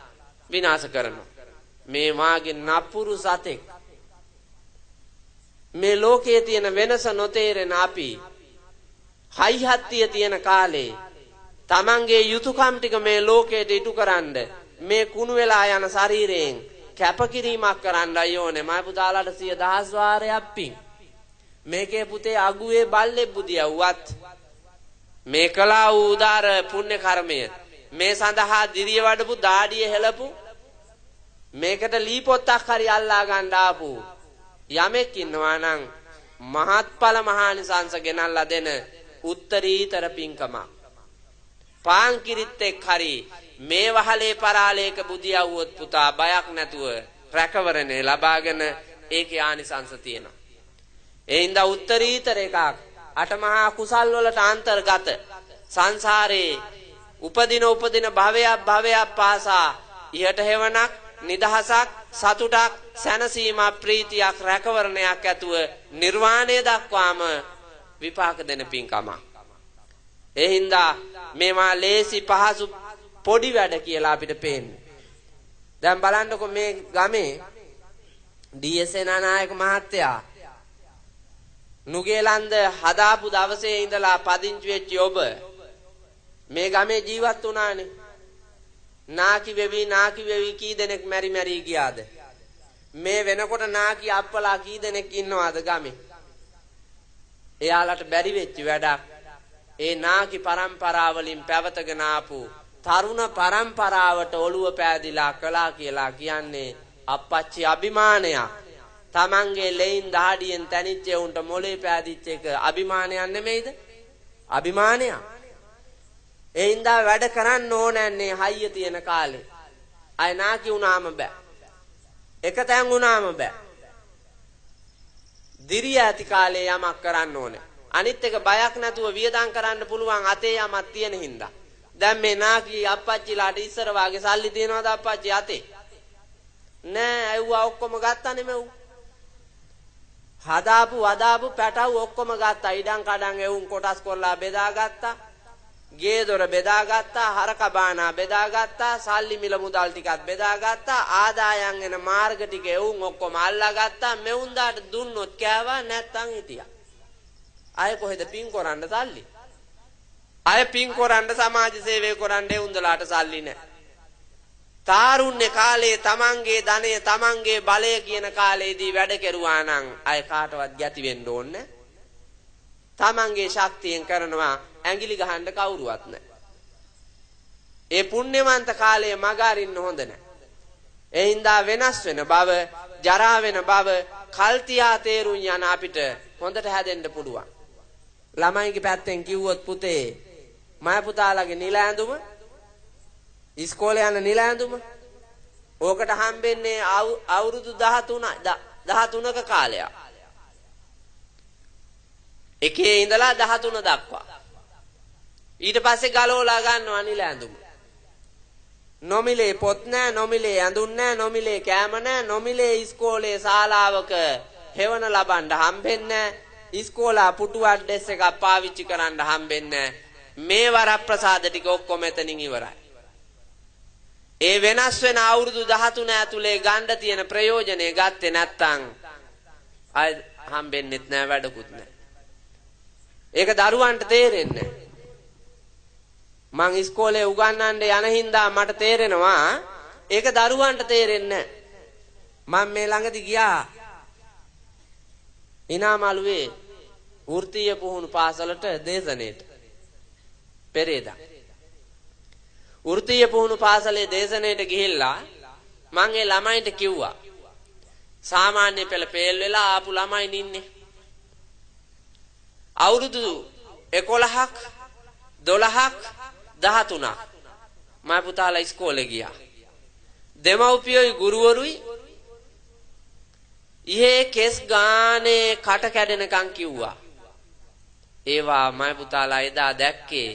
විනාශ කරනවා. මේ වාගේ නපුරු සතෙක් මේ ලෝකයේ තියෙන වෙනස නොතේරෙන අපි හයිහත්තිය තියෙන කාලේ තමන්ගේ යුතුයකම් ටික මේ ලෝකයට ඉටු කරන්න මේ කුණු වෙලා යන ශරීරයෙන් කැපකිරීමක් කරන්නයි ඕනේ. මම පුතාලාට 10000 වාරයක් පිං. මේකේ පුතේ අගුවේ බල්ලේ බුදියව්වත් මේ කලා වූ උදාර පුණ්‍ය කර්මය මේ සඳහා දිරිය වඩපු දාඩිය හෙලපු මේකට ලී පොත්තක් හරි අල්ලා ගන්න ආපු යමෙක් ඉන්නවා නම් මහත්ඵල මහානිසංස ගෙනල්ලා දෙන උත්තරීතර පිංකම පාන් කිරිත් එක් හරි මේ වහලේ පරාලයක බුදියවුවොත් පුතා බයක් නැතුව රැකවරණේ ලබාගෙන ඒකේ ආනිසංස තියෙනවා. ඒ හින්දා උත්තරීතර එකක් අටමහා කුසල් වලට අන්තර්ගත සංසාරේ උපදින භවයක් පාසා ඉහට හේවණක් නිදහසක් සතුටක් සැනසීමක් ප්‍රීතියක් රැකවරණයක් ඇතුව නිර්වාණය දක්වාම විපාක දෙන පින්කම. ඒ හින්දා මේවා ලේසි පහසු පොඩි වැඩ කියලා අපිට පේන්නේ. දැන් බලන්නකො මේ ගමේ ඩී.එස්.ඒ නානායක මහත්තයා නුගේලන්ද හදාපු දවසේ ඉඳලා පදිංචි වෙච්ච ඔබ මේ ගමේ ජීවත් වුණානේ. නාකි වෙවි කී දෙනෙක් මැරි ගියාද? මේ වෙනකොට නාකි අප්පලා කී දෙනෙක් ඉන්නවද ගමේ? එයාලට බැරි වෙච්ච වැඩක්. ඒ නාකි පරම්පරාව වලින් පැවතගෙන ආපු තරුණ පරම්පරාවට ඔළුව පෑදිලා කළා කියලා කියන්නේ අප්පච්චි අභිමානයක්. තමන්ගේ ලෙයින් දහඩියෙන් තනිච්ච උන්ට මොලේ පෑදිච්ච එක අභිමානයක් නෙමෙයිද? අභිමානයක්. ඒ හින්දා වැඩ කරන්න ඕනන්නේ හයිය තියෙන කාලේ. අය නාකි වුණාම බෑ. එකතෙන් වුණාම බෑ. දිරිය ඇති කාලේ යමක් කරන්න ඕනේ. අනිත් එක බයක් නැතුව වියදම් කරන්න පුළුවන් අතේ යමක් තියෙන හින්දා. දැන් මේ නාකි අප්පච්චිලාට ඉස්සර වාගේ සල්ලි තියනවද අප්පච්චි අතේ? නෑ, ඇව්වා ඔක්කොම ගත්තා නෙමෙව්. හදාපු වදාපු පැටව් ඔක්කොම ගත්තා. ඉඩම් කඩම් එවුන් කොටස් කරලා බෙදාගත්තා. ගේ දොර බෙදාගත්තා. හරක බානා බෙදාගත්තා. සල්ලි මිල මුදල් ටිකත් බෙදාගත්තා. ආදායම් එන මාර්ග ටික එවුන් ඔක්කොම අල්ලාගත්තා. මෙවුන්දාට දුන්නොත් කෑවා නැත්තම් හිටියා. අය කොහෙද පින් කරන්න සල්ලි? අය පින් කරන්න සමාජ සේවය කරන්න එවුන්දලාට සල්ලි නැහැ. තාරුණ්‍ය කාලේ තමන්ගේ ධනය තමන්ගේ බලය කියන කාලේදී වැඩ කෙරුවා නම් අය කාටවත් ගැති වෙන්න ඕනේ. තමන්ගේ ශක්තියෙන් කරනවා ඇඟිලි ගහන්න කවුරුවත් නැහැ. ඒ පුණ්‍යවන්ත කාලයේ මග අරින්න හොඳ නැහැ. ඒ හින්දා වෙනස් වෙන බව, ජරා වෙන බව, කල්තියා තේරුම් යන අපිට හොඳට හැදෙන්න පුළුවන්. ළමයිගේ පැත්තෙන් කිව්වොත් පුතේ මම පුතාලගේ නිල ඇඳුම ඉස්කෝලේ යන නිල ඇඳුම ඕකට හම්බෙන්නේ අවුරුදු 13ක කාලයක්. එකේ ඉඳලා 13 දක්වා. ඊට පස්සේ ගලවලා ගන්නවා නිල ඇඳුම. නොමිලේ පොත් නැහැ, නොමිලේ ඇඳුම් නැහැ, නොමිලේ කෑම නැහැ, නොමිලේ ඉස්කෝලේ ශාලාවක හෙවණ ලබන්න හම්බෙන්නේ නැහැ. ඉස්කෝලා පුටු ඇඩ්‍රස් එකක් පාවිච්චි කරන්න හම්බෙන්නේ නැහැ. මේ වරප්‍රසාද ටික ඔක්කොම එතනින් ඉවරයි. ඒ වෙනස් වෙන අවුරුදු 13 ඇතුලේ ගන්න තියෙන ප්‍රයෝජනේ ගත්තේ නැත්තම් අය හම්බෙන්නෙත් නෑ වැඩකුත් නෑ. ඒක දරුවන්ට තේරෙන්නේ නෑ. මං ඉස්කෝලේ උගන්වන්න යන හින්දා මට තේරෙනවා ඒක දරුවන්ට තේරෙන්නේ නෑ. මම මේ ළඟදී ගියා ඉනාමලුවේ වෘත්තීය පුහුණු පාසලට දේශනෙට. පෙරේදා වෘත්තීය පුහුණු පාසලේ දේශනෙට ගිහිල්ලා මං ඒ ළමයින්ට කිව්වා සාමාන්‍ය පෙළ පෙල් වෙලා ආපු ළමයි ඉන්නේ. අවුරුදු 11ක් 12ක් 13ක් මම පුතාලා ඉස්කෝලේ ගියා. දෙමව්පියෝයි ගුරුවරුයි ඊයේ කෙස් ගානේ කට කැඩෙනකන් කිව්වා. ඒවා මම පුතාලා එදා දැක්කේ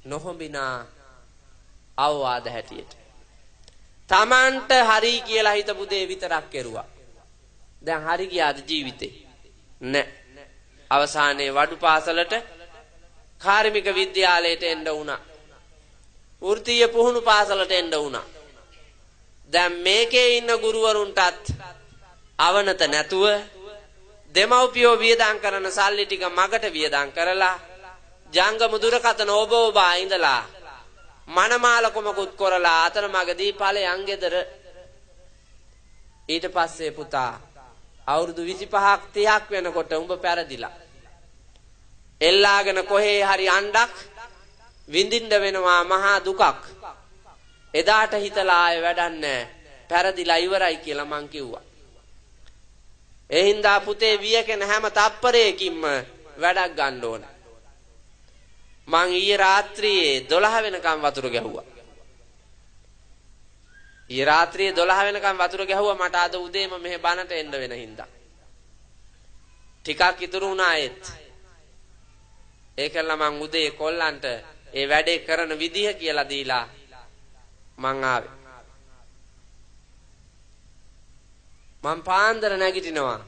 නොහොඹිනා අවවාද හැටියට. තමන්ට හරි කියලා හිතපු දේ විතරක් කෙරුවා. දැන් හරි ගියාද ජීවිතේ? නෑ. අවසානයේ වඩු පාසලට කාර්මික විද්‍යාලයට එන්න වුණා. වෘත්තීය පුහුණු පාසලට එන්න වුණා. දැන් මේකේ ඉන්න ගුරුවරුන්ටත් අවනත නැතුව දෙමව්පියෝ වියදම් කරන සල්ලි ටික මගට වියදම් කරලා ජංගම දුරකථන ඔබා ඉඳලා මනමාලකමකුත් කරලා අතර මගදී ඵලයන් ගෙදර. ඊට පස්සේ පුතා අවුරුදු 25ක් 30ක් වෙනකොට උඹ පෙරදිලා එල්ලාගෙන කොහේ හරි අණ්ඩක් විඳින්න වෙනවා මහා දුකක්. එදාට හිතලා ආයෙ වැඩක් නැහැ. පෙරදිලා ඉවරයි කියලා මං කිව්වා. ඒ හින්දා පුතේ වියකෙන හැම තප්පරයකින්ම වැඩක් ගන්න ඕන. මං ඊයේ රාත්‍රියේ 12 වෙනකම් වතුර ගැහුවා. ඊයේ රාත්‍රියේ 12 වෙනකම් වතුර ගැහුවා මට අද උදේම මෙහෙ බනට එන්න වෙන හින්දා. ටිකක් ඉතුරු වුණා ඒත්. ඒකල මං උදේ කොල්ලන්ට ඒ වැඩේ කරන විදිහ කියලා දීලා මං ආවේ. මං පාන්දර නැගිටිනවා.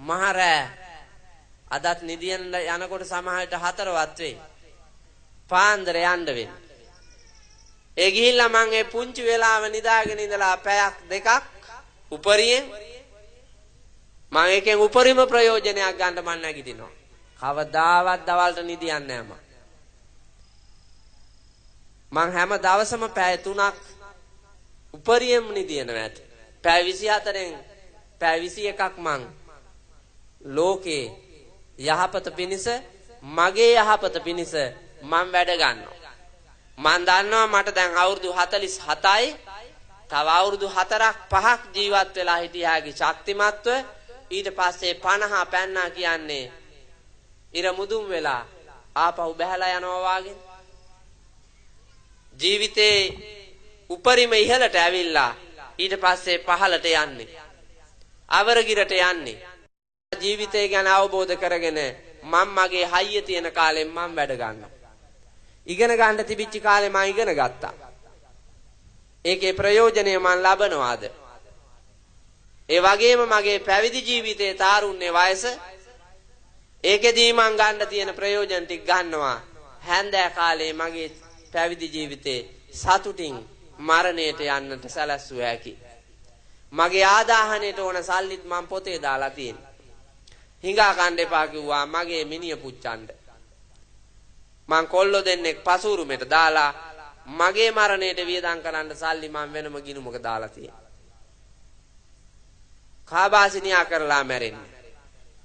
මහරෑ අදත් නිදියන් යනකොට සමහරට 4වත් වෙයි. පාන්දර යන්න වෙන්නේ. ඒ ගිහිල්ලා මං ඒ පුංචි වෙලාව නිදාගෙන ඉඳලා පැයක් දෙකක් උපරියෙන් මං එකෙන් උපරිම ප්‍රයෝජනයක් ගන්න මං නැගිටිනවා. කවදාවත් දවල්ට නිදියන්නේ නැහැ මං හැම දවසම පැය 3ක් උපරියෙන් නිදියනවා ඇති. පැය 24න් පැය 21ක් මං ලෝකේ යහපත පිණිස මගේ යහපත පිණිස මම වැඩ ගන්නවා. මම දන්නවා මට දැන් අවුරුදු 47යි. තව අවුරුදු 4ක් 5ක් ජීවත් වෙලා හිටියාගේ ශක්තිමත්ව ඊට පස්සේ 50 පැන්නා කියන්නේ ඉර මුදුන් වෙලා ආපහු බහැලා යනවා වාගේ. ජීවිතේ උපරිම ඉහළට ඇවිල්ලා ඊට පස්සේ පහළට යන්නේ. අවරගිරට යන්නේ. ජීවිතය ගැන අවබෝධ කරගෙන මම මගේ හයිය තියෙන කාලෙන් මම වැඩ ගන්නවා. ඉගෙන ගන්න තිබිච්ච කාලේ මම ඉගෙන ගත්තා. ඒකේ ප්‍රයෝජනය මම ලබනවාද? ඒ වගේම මගේ පැවිදි ජීවිතයේ තාරුණ්‍ය වයස ඒකෙදී මම ගන්න තියෙන ප්‍රයෝජන ටික ගන්නවා. හැන්දෑ කාලේ මගේ පැවිදි ජීවිතේ සතුටින් මරණයට යන්නට සැලැස්සුව හැකි. මගේ ආදාහනයට ඕන සල්ලිත් මම පොතේ දාලා තියෙනවා. හිඟා කන්න එපා කිව්වා මගේ මිනිය පුච්චන්න. මං කොල්ලෝ දෙන්නෙක් පසුරුමෙට දාලා මගේ මරණයට වියදම් කරන්න සල්ලි මං වෙනම ගිනුමක දාලා තියෙනවා. කාබාසිනියා කරලා මැරෙන්නේ.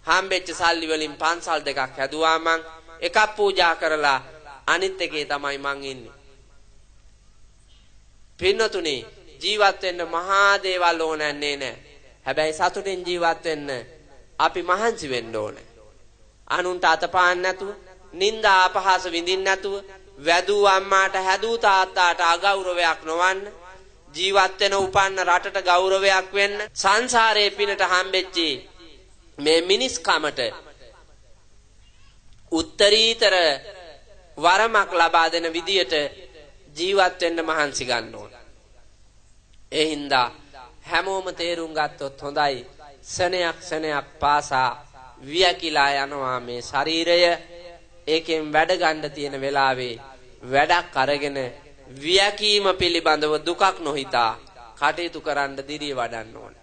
හම්බෙච්ච සල්ලි වලින් පන්සල් දෙකක් හැදුවා මං. එකක් පූජා කරලා අනිත් එකේ තමයි මං ඉන්නේ. පින්නතුනේ ජීවත් වෙන්න මහා දේවල් ඕනන්නේ නැහැ. හැබැයි සතුටින් ජීවත් වෙන්න අපි මහන්සි වෙන්න ඕනේ. අනුන්ට අතපාන්න නැතුව, නිന്ദා අපහාස විඳින්න නැතුව, වැදූ අම්මාට හැදූ තාත්තාට අගෞරවයක් නොවන්න, ජීවත් වෙන උපන්න රටට ගෞරවයක් වෙන්න, සංසාරයේ පිනට හම්බෙච්චි මේ මිනිස් කමට උත්තරීතර වරමක් ලබා දෙන විදියට ජීවත් වෙන්න මහන්සි ගන්න ඕන. ඒ හින්දා හැමෝම තේරුම් ගත්තොත් හොඳයි. සෙනයක් පාසා වියකිලා යනවා මේ ශරීරය. ඒකෙන් වැඩ ගන්න තියෙන වෙලාවේ වැඩක් අරගෙන වියකීම පිළිබඳව දුකක් නොහිතා කටයුතු කරන්න දිරිය වඩන්න ඕන.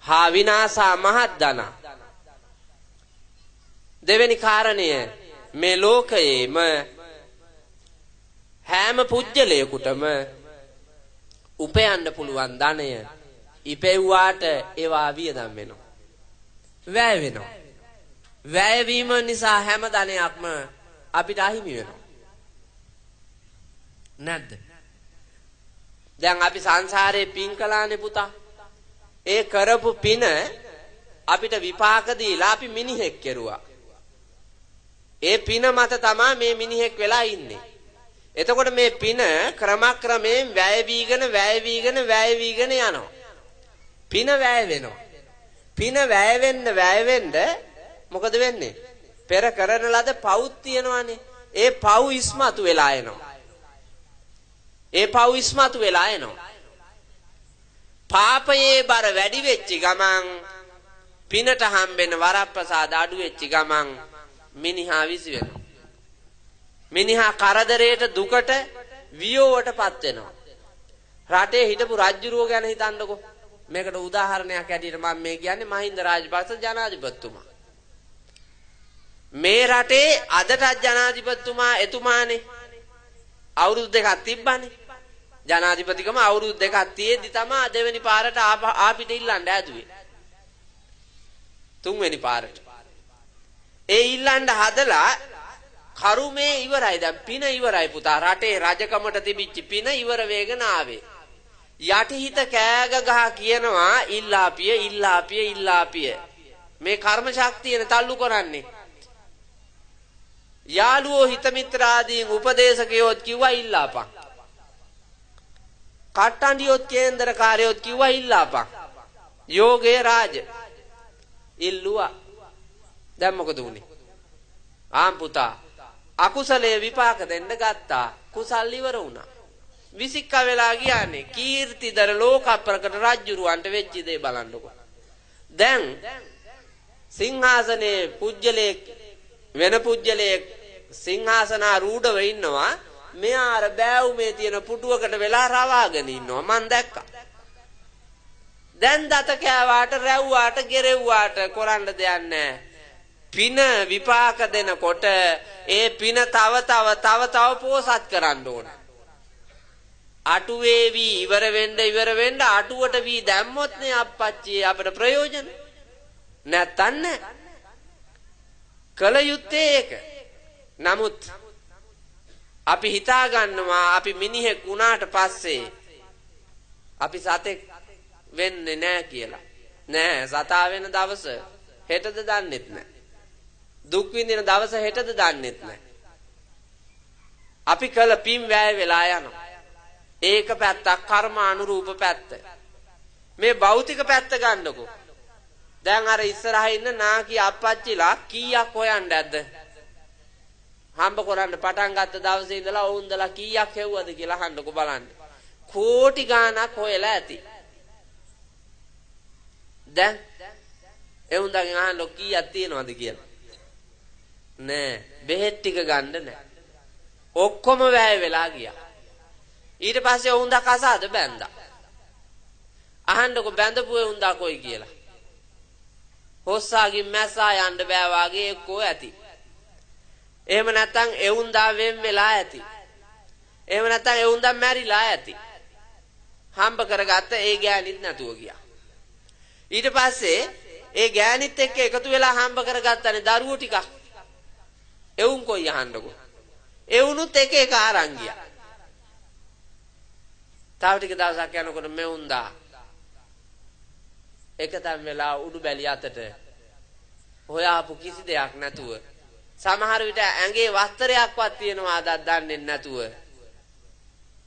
හා විනාසා මහද්දන. දෙවෙනි කාරණය මේ ලෝකයේම හැම පුජ්‍යලයකටම උපයන්න පුළුවන් ධනය ඉපෙව්වාට ඒවා වියදම් වෙනවා. වැය වෙනවා. වැය වීම නිසා හැම ධනයක්ම අපිට අහිමි වෙනවා. නැද්ද? දැන් අපි සංසාරේ පින් කළානේ පුතා. ඒ කරපු පින අපිට විපාක දීලා අපි මිනිහෙක් කෙරුවා. ඒ පින මත තමයි මේ මිනිහෙක් වෙලා ඉන්නේ. එතකොට මේ පින ක්‍රමක්‍රමයෙන් වැය වීගෙන යනවා. පින වැය වෙනවා. පින වැය වෙන්න මොකද වෙන්නේ? පෙර කරන ලද පවුත් තියෙනවානේ. ඒ පව් ඉස්මතු වෙලා එනවා. පාපයේ බර වැඩි වෙච්ච ගමන් පිනට හම්බෙන වරප්‍රසාද අඩු වෙච්ච ගමන් මිනිහා විසි වෙනවා. මිනිහා කරදරයට දුකට වියෝවටපත් වෙනවා. රටේ හිටපු රජුරුව ගැන හිතන්නකෝ. මේකට උදාහරණයක් ඇටියට මම මේ කියන්නේ මහින්ද රාජපක්ෂ ජනාධිපතිතුමා. මේ රටේ අදටත් ජනාධිපතිතුමා එතුමානේ අවුරුදු දෙකක් තිබ්බනේ. ජනාධිපතිකම අවුරුදු දෙකක් තියෙද්දි තමයි දෙවෙනි පාරට ආපිට ඉල්ලන්න ඇදුවේ. තුන්වෙනි පාරට. ඒ ඉල්ලන්න හදලා කරුමේ ඉවරයි. දැන් පින ඉවරයි පුතා. රටේ රජකමට තිබිච්ච පින ඉවර වෙගෙන ආවේ. යටිහිත කෑග ගහ කියනවා ඉල්ලාපිය. මේ කර්ම ශක්තියනේ තල්ලු කරන්නේ. යාළුවෝ හිත මිත්‍රාදීන් උපදේශකයෝත් කිව්වා ඉල්ලාපන්. කට්ටන්ඩියොත් කේන්දරකාරයොත් කිව්වා ඉල්ලාපන්. යෝගේ රාජ ඉල්ලුවා. දැන් මොකද වුනේ? පුතා අකුසලයේ විපාක දෙන්න ගත්තා. කුසල් ඉවර වුණා. විසික්ක වෙලා ගියානේ. කීර්තිදර ලෝක ප්‍රකට රජුරවන්ට වෙච්ච දේ බලන්නකො. දැන් සිංහාසනේ වෙන පුජ්‍යලයක් සිංහාසනාරූඪව ඉන්නවා. මෙයා අර බෑවුමේ තියෙන පුටුවකට වෙලා රවාගෙන ඉන්නවා. මං දැක්කා. දැන් දත කෑවාට රැව්වාට ගෙරෙව්වාට කරන්න දෙයක් නැහැ. පින විපාක දෙනකොට ඒ පින තව පෝසත් කරන්න ඕන. අටුවේවි ඉවර වෙන්න අටුවට වී දැම්මොත් නේ අප්පච්චි අපිට ප්‍රයෝජන. නැත්තන් නෑ. කල යුත්තේ ඒක. නමුත් අපි හිතා ගන්නවා අපි මිනිහෙක් වුණාට පස්සේ අපි සතෙක් වෙන්නේ නෑ කියලා. නෑ, සතා වෙන දවස හෙටද දන්නෙත් නෑ. දුක් විඳින දවස හෙටද දන්නෙත් නෑ. අපි කල පින් වැය වෙලා යනවා. ඒක පැත්තක් කර්මානුරූප පැත්ත. මේ භෞතික පැත්ත ගන්නකො. දැන් අර ඉස්සරහා ඉන්න නාකි අප්පච්චිලා කීයක් හොයන්න ඇද්ද? හම්බ කරන්න පටන් ගත්ත දවසේ ඉඳලා වුන්දලා කීයක් හෙව්වද කියලා අහන්නකො බලන්න. කෝටි ගාණක් හොයලා ඇති. දැන් එවුන්දගෙන් අහන්න කීයක් තියෙනවද කියලා. නෑ, බෙහෙත් ටික ගන්න නෑ. ඔක්කොම වැය වෙලා ගියා. ඊට පස්සේ වුන්දා කසාද බැන්දා. අහන්නකො බැඳපු වුන්දා කොයි කියලා. හොස්සාගින් මැස්සා යන්න බෑ වාගේ එක්කෝ ඇති. එහෙම නැත්නම් එවුන්දා වෙන් වෙලා ඇති. එහෙම නැත්නම් එවුන්දා මැරිලා ඇති. හම්බ කරගත්ත ඒ ගෑනිත් නැතුව ගියා. ඊට පස්සේ ඒ ගෑනිත් එක්ක එකතු වෙලා හම්බ කරගත්තනේ දරුවෝ ටිකක්. එවුන් කොයි අහන්නකො. එවුනුත් එක අරන් ගියා. තව ටික දවසක් යනකොට මෙවුන්දා එකතෙන් වෙලා උඩු බැලිය අතට හොයාපු කිසි දෙයක් නැතුව, සමහර විට ඇඟේ වස්ත්‍රයක්වත් තියෙනවාද දන්නේ නැතුව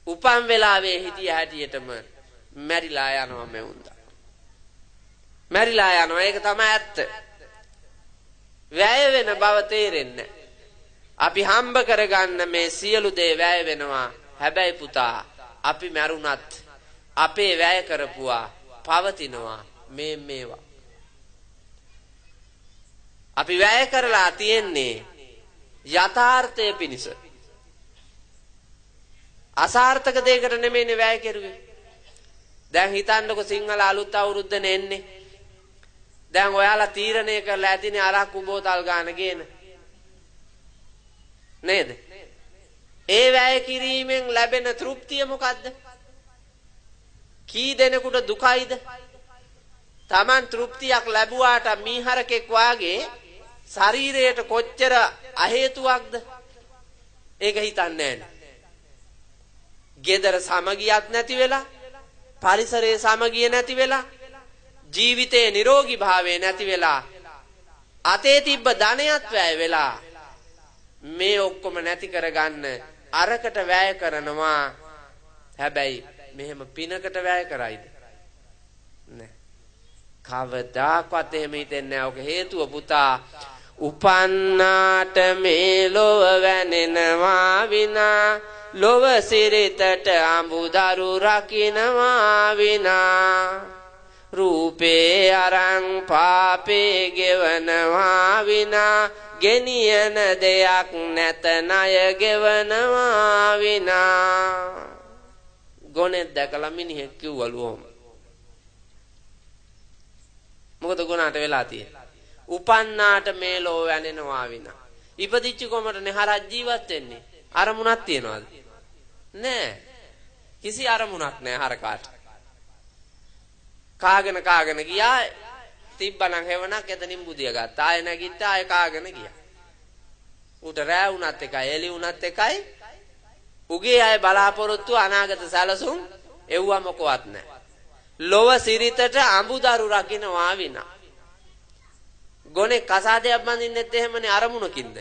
උපන් වෙලාවේ හිටිය හැටියටම මැරිලා යනවා මෙවුන්දා. මැරිලා යනවා. ඒක තමයි ඇත්ත. වැය වෙන බව තේරෙන්නේ. අපි හම්බ කරගන්න මේ සියලු දේ වැය වෙනවා. හැබැයි පුතා අපි මැරුණත් අපේ වැය කරපුවා පවතිනවා මේවා. අපි වැය කරලා තියෙන්නේ යථාර්ථය පිණිස. අසාර්ථක දෙයකට නෙමෙයිනේ වැය කෙරුවේ. දැන් හිතන්නකො සිංහල අලුත් අවුරුද්දනේ එන්නේ. දැන් ඔයාලා තීරණය කරලා ඇතිනේ අරක්කු බෝතල් ගන්න ගේන. නේද? ඒ වැය කිරීමෙන් ලැබෙන තෘප්තිය මොකද්ද? කී දෙනෙකුට දුකයිද? Taman තෘප්තියක් ලැබුවාට මීහරකෙක් වාගේ ශරීරයට කොච්චර අහේතුවක්ද? ඒක හිතන්නේ නැහැ. ගෙදර සමගියක් නැති වෙලා, පරිසරයේ සමගිය නැති වෙලා, ජීවිතයේ නිරෝගී භාවය නැති වෙලා, අතේ තිබ්බ ධනයත් වැය වෙලා, මේ ඔක්කොම නැති කරගන්න අරකට වැය කරනවා. හැබැයි මෙහෙම පිනකට වැය කරයිද? නෑ. කවදාකවත් එහෙම හිතෙන්නේ නෑ. ඔක හේතුව පුතා උපන්නාට මේ ලොව වැනෙනවා විනා, ලොව සිරිතට අඹුදරු රකින්නවා විනා, රූපේ අරන් පාපේ ගෙවනවා විනා, ගෙනියන දෙයක් නැත ණය ගෙවනවා විනා. ගොනේ දැකලා මිනිහෙක් කිව්වලු ඔහොම. මොකද ගුණාට වෙලා තියෙන්නේ? උපන්නාට මේ ලෝ වැනෙනවා විනා. ඉපදිච්ච කොමටනේ හරක් ජීවත් වෙන්නේ. අරමුණක් තියනවාද? නෑ. කිසි අරමුණක් නෑ හරකාට. කාගෙන ගියා. තිබ්බනම් හේවණක් එතනින් බුදිය ගත්තා. ආය නැගිට්ටා ආය කාගෙන ගියා. උට රෑ උනත් එකයි එළි උනත් එකයි. උගේ අය බලාපොරොත්තු අනාගත සැලසුම් එව්වා මොකවත් නැහැ. ලොව සිරිතට අඹුදරු රකින්නවා විනා. ගොනේ කසාදයක් බඳින්නෙත් එහෙමනේ අරමුණකින්ද?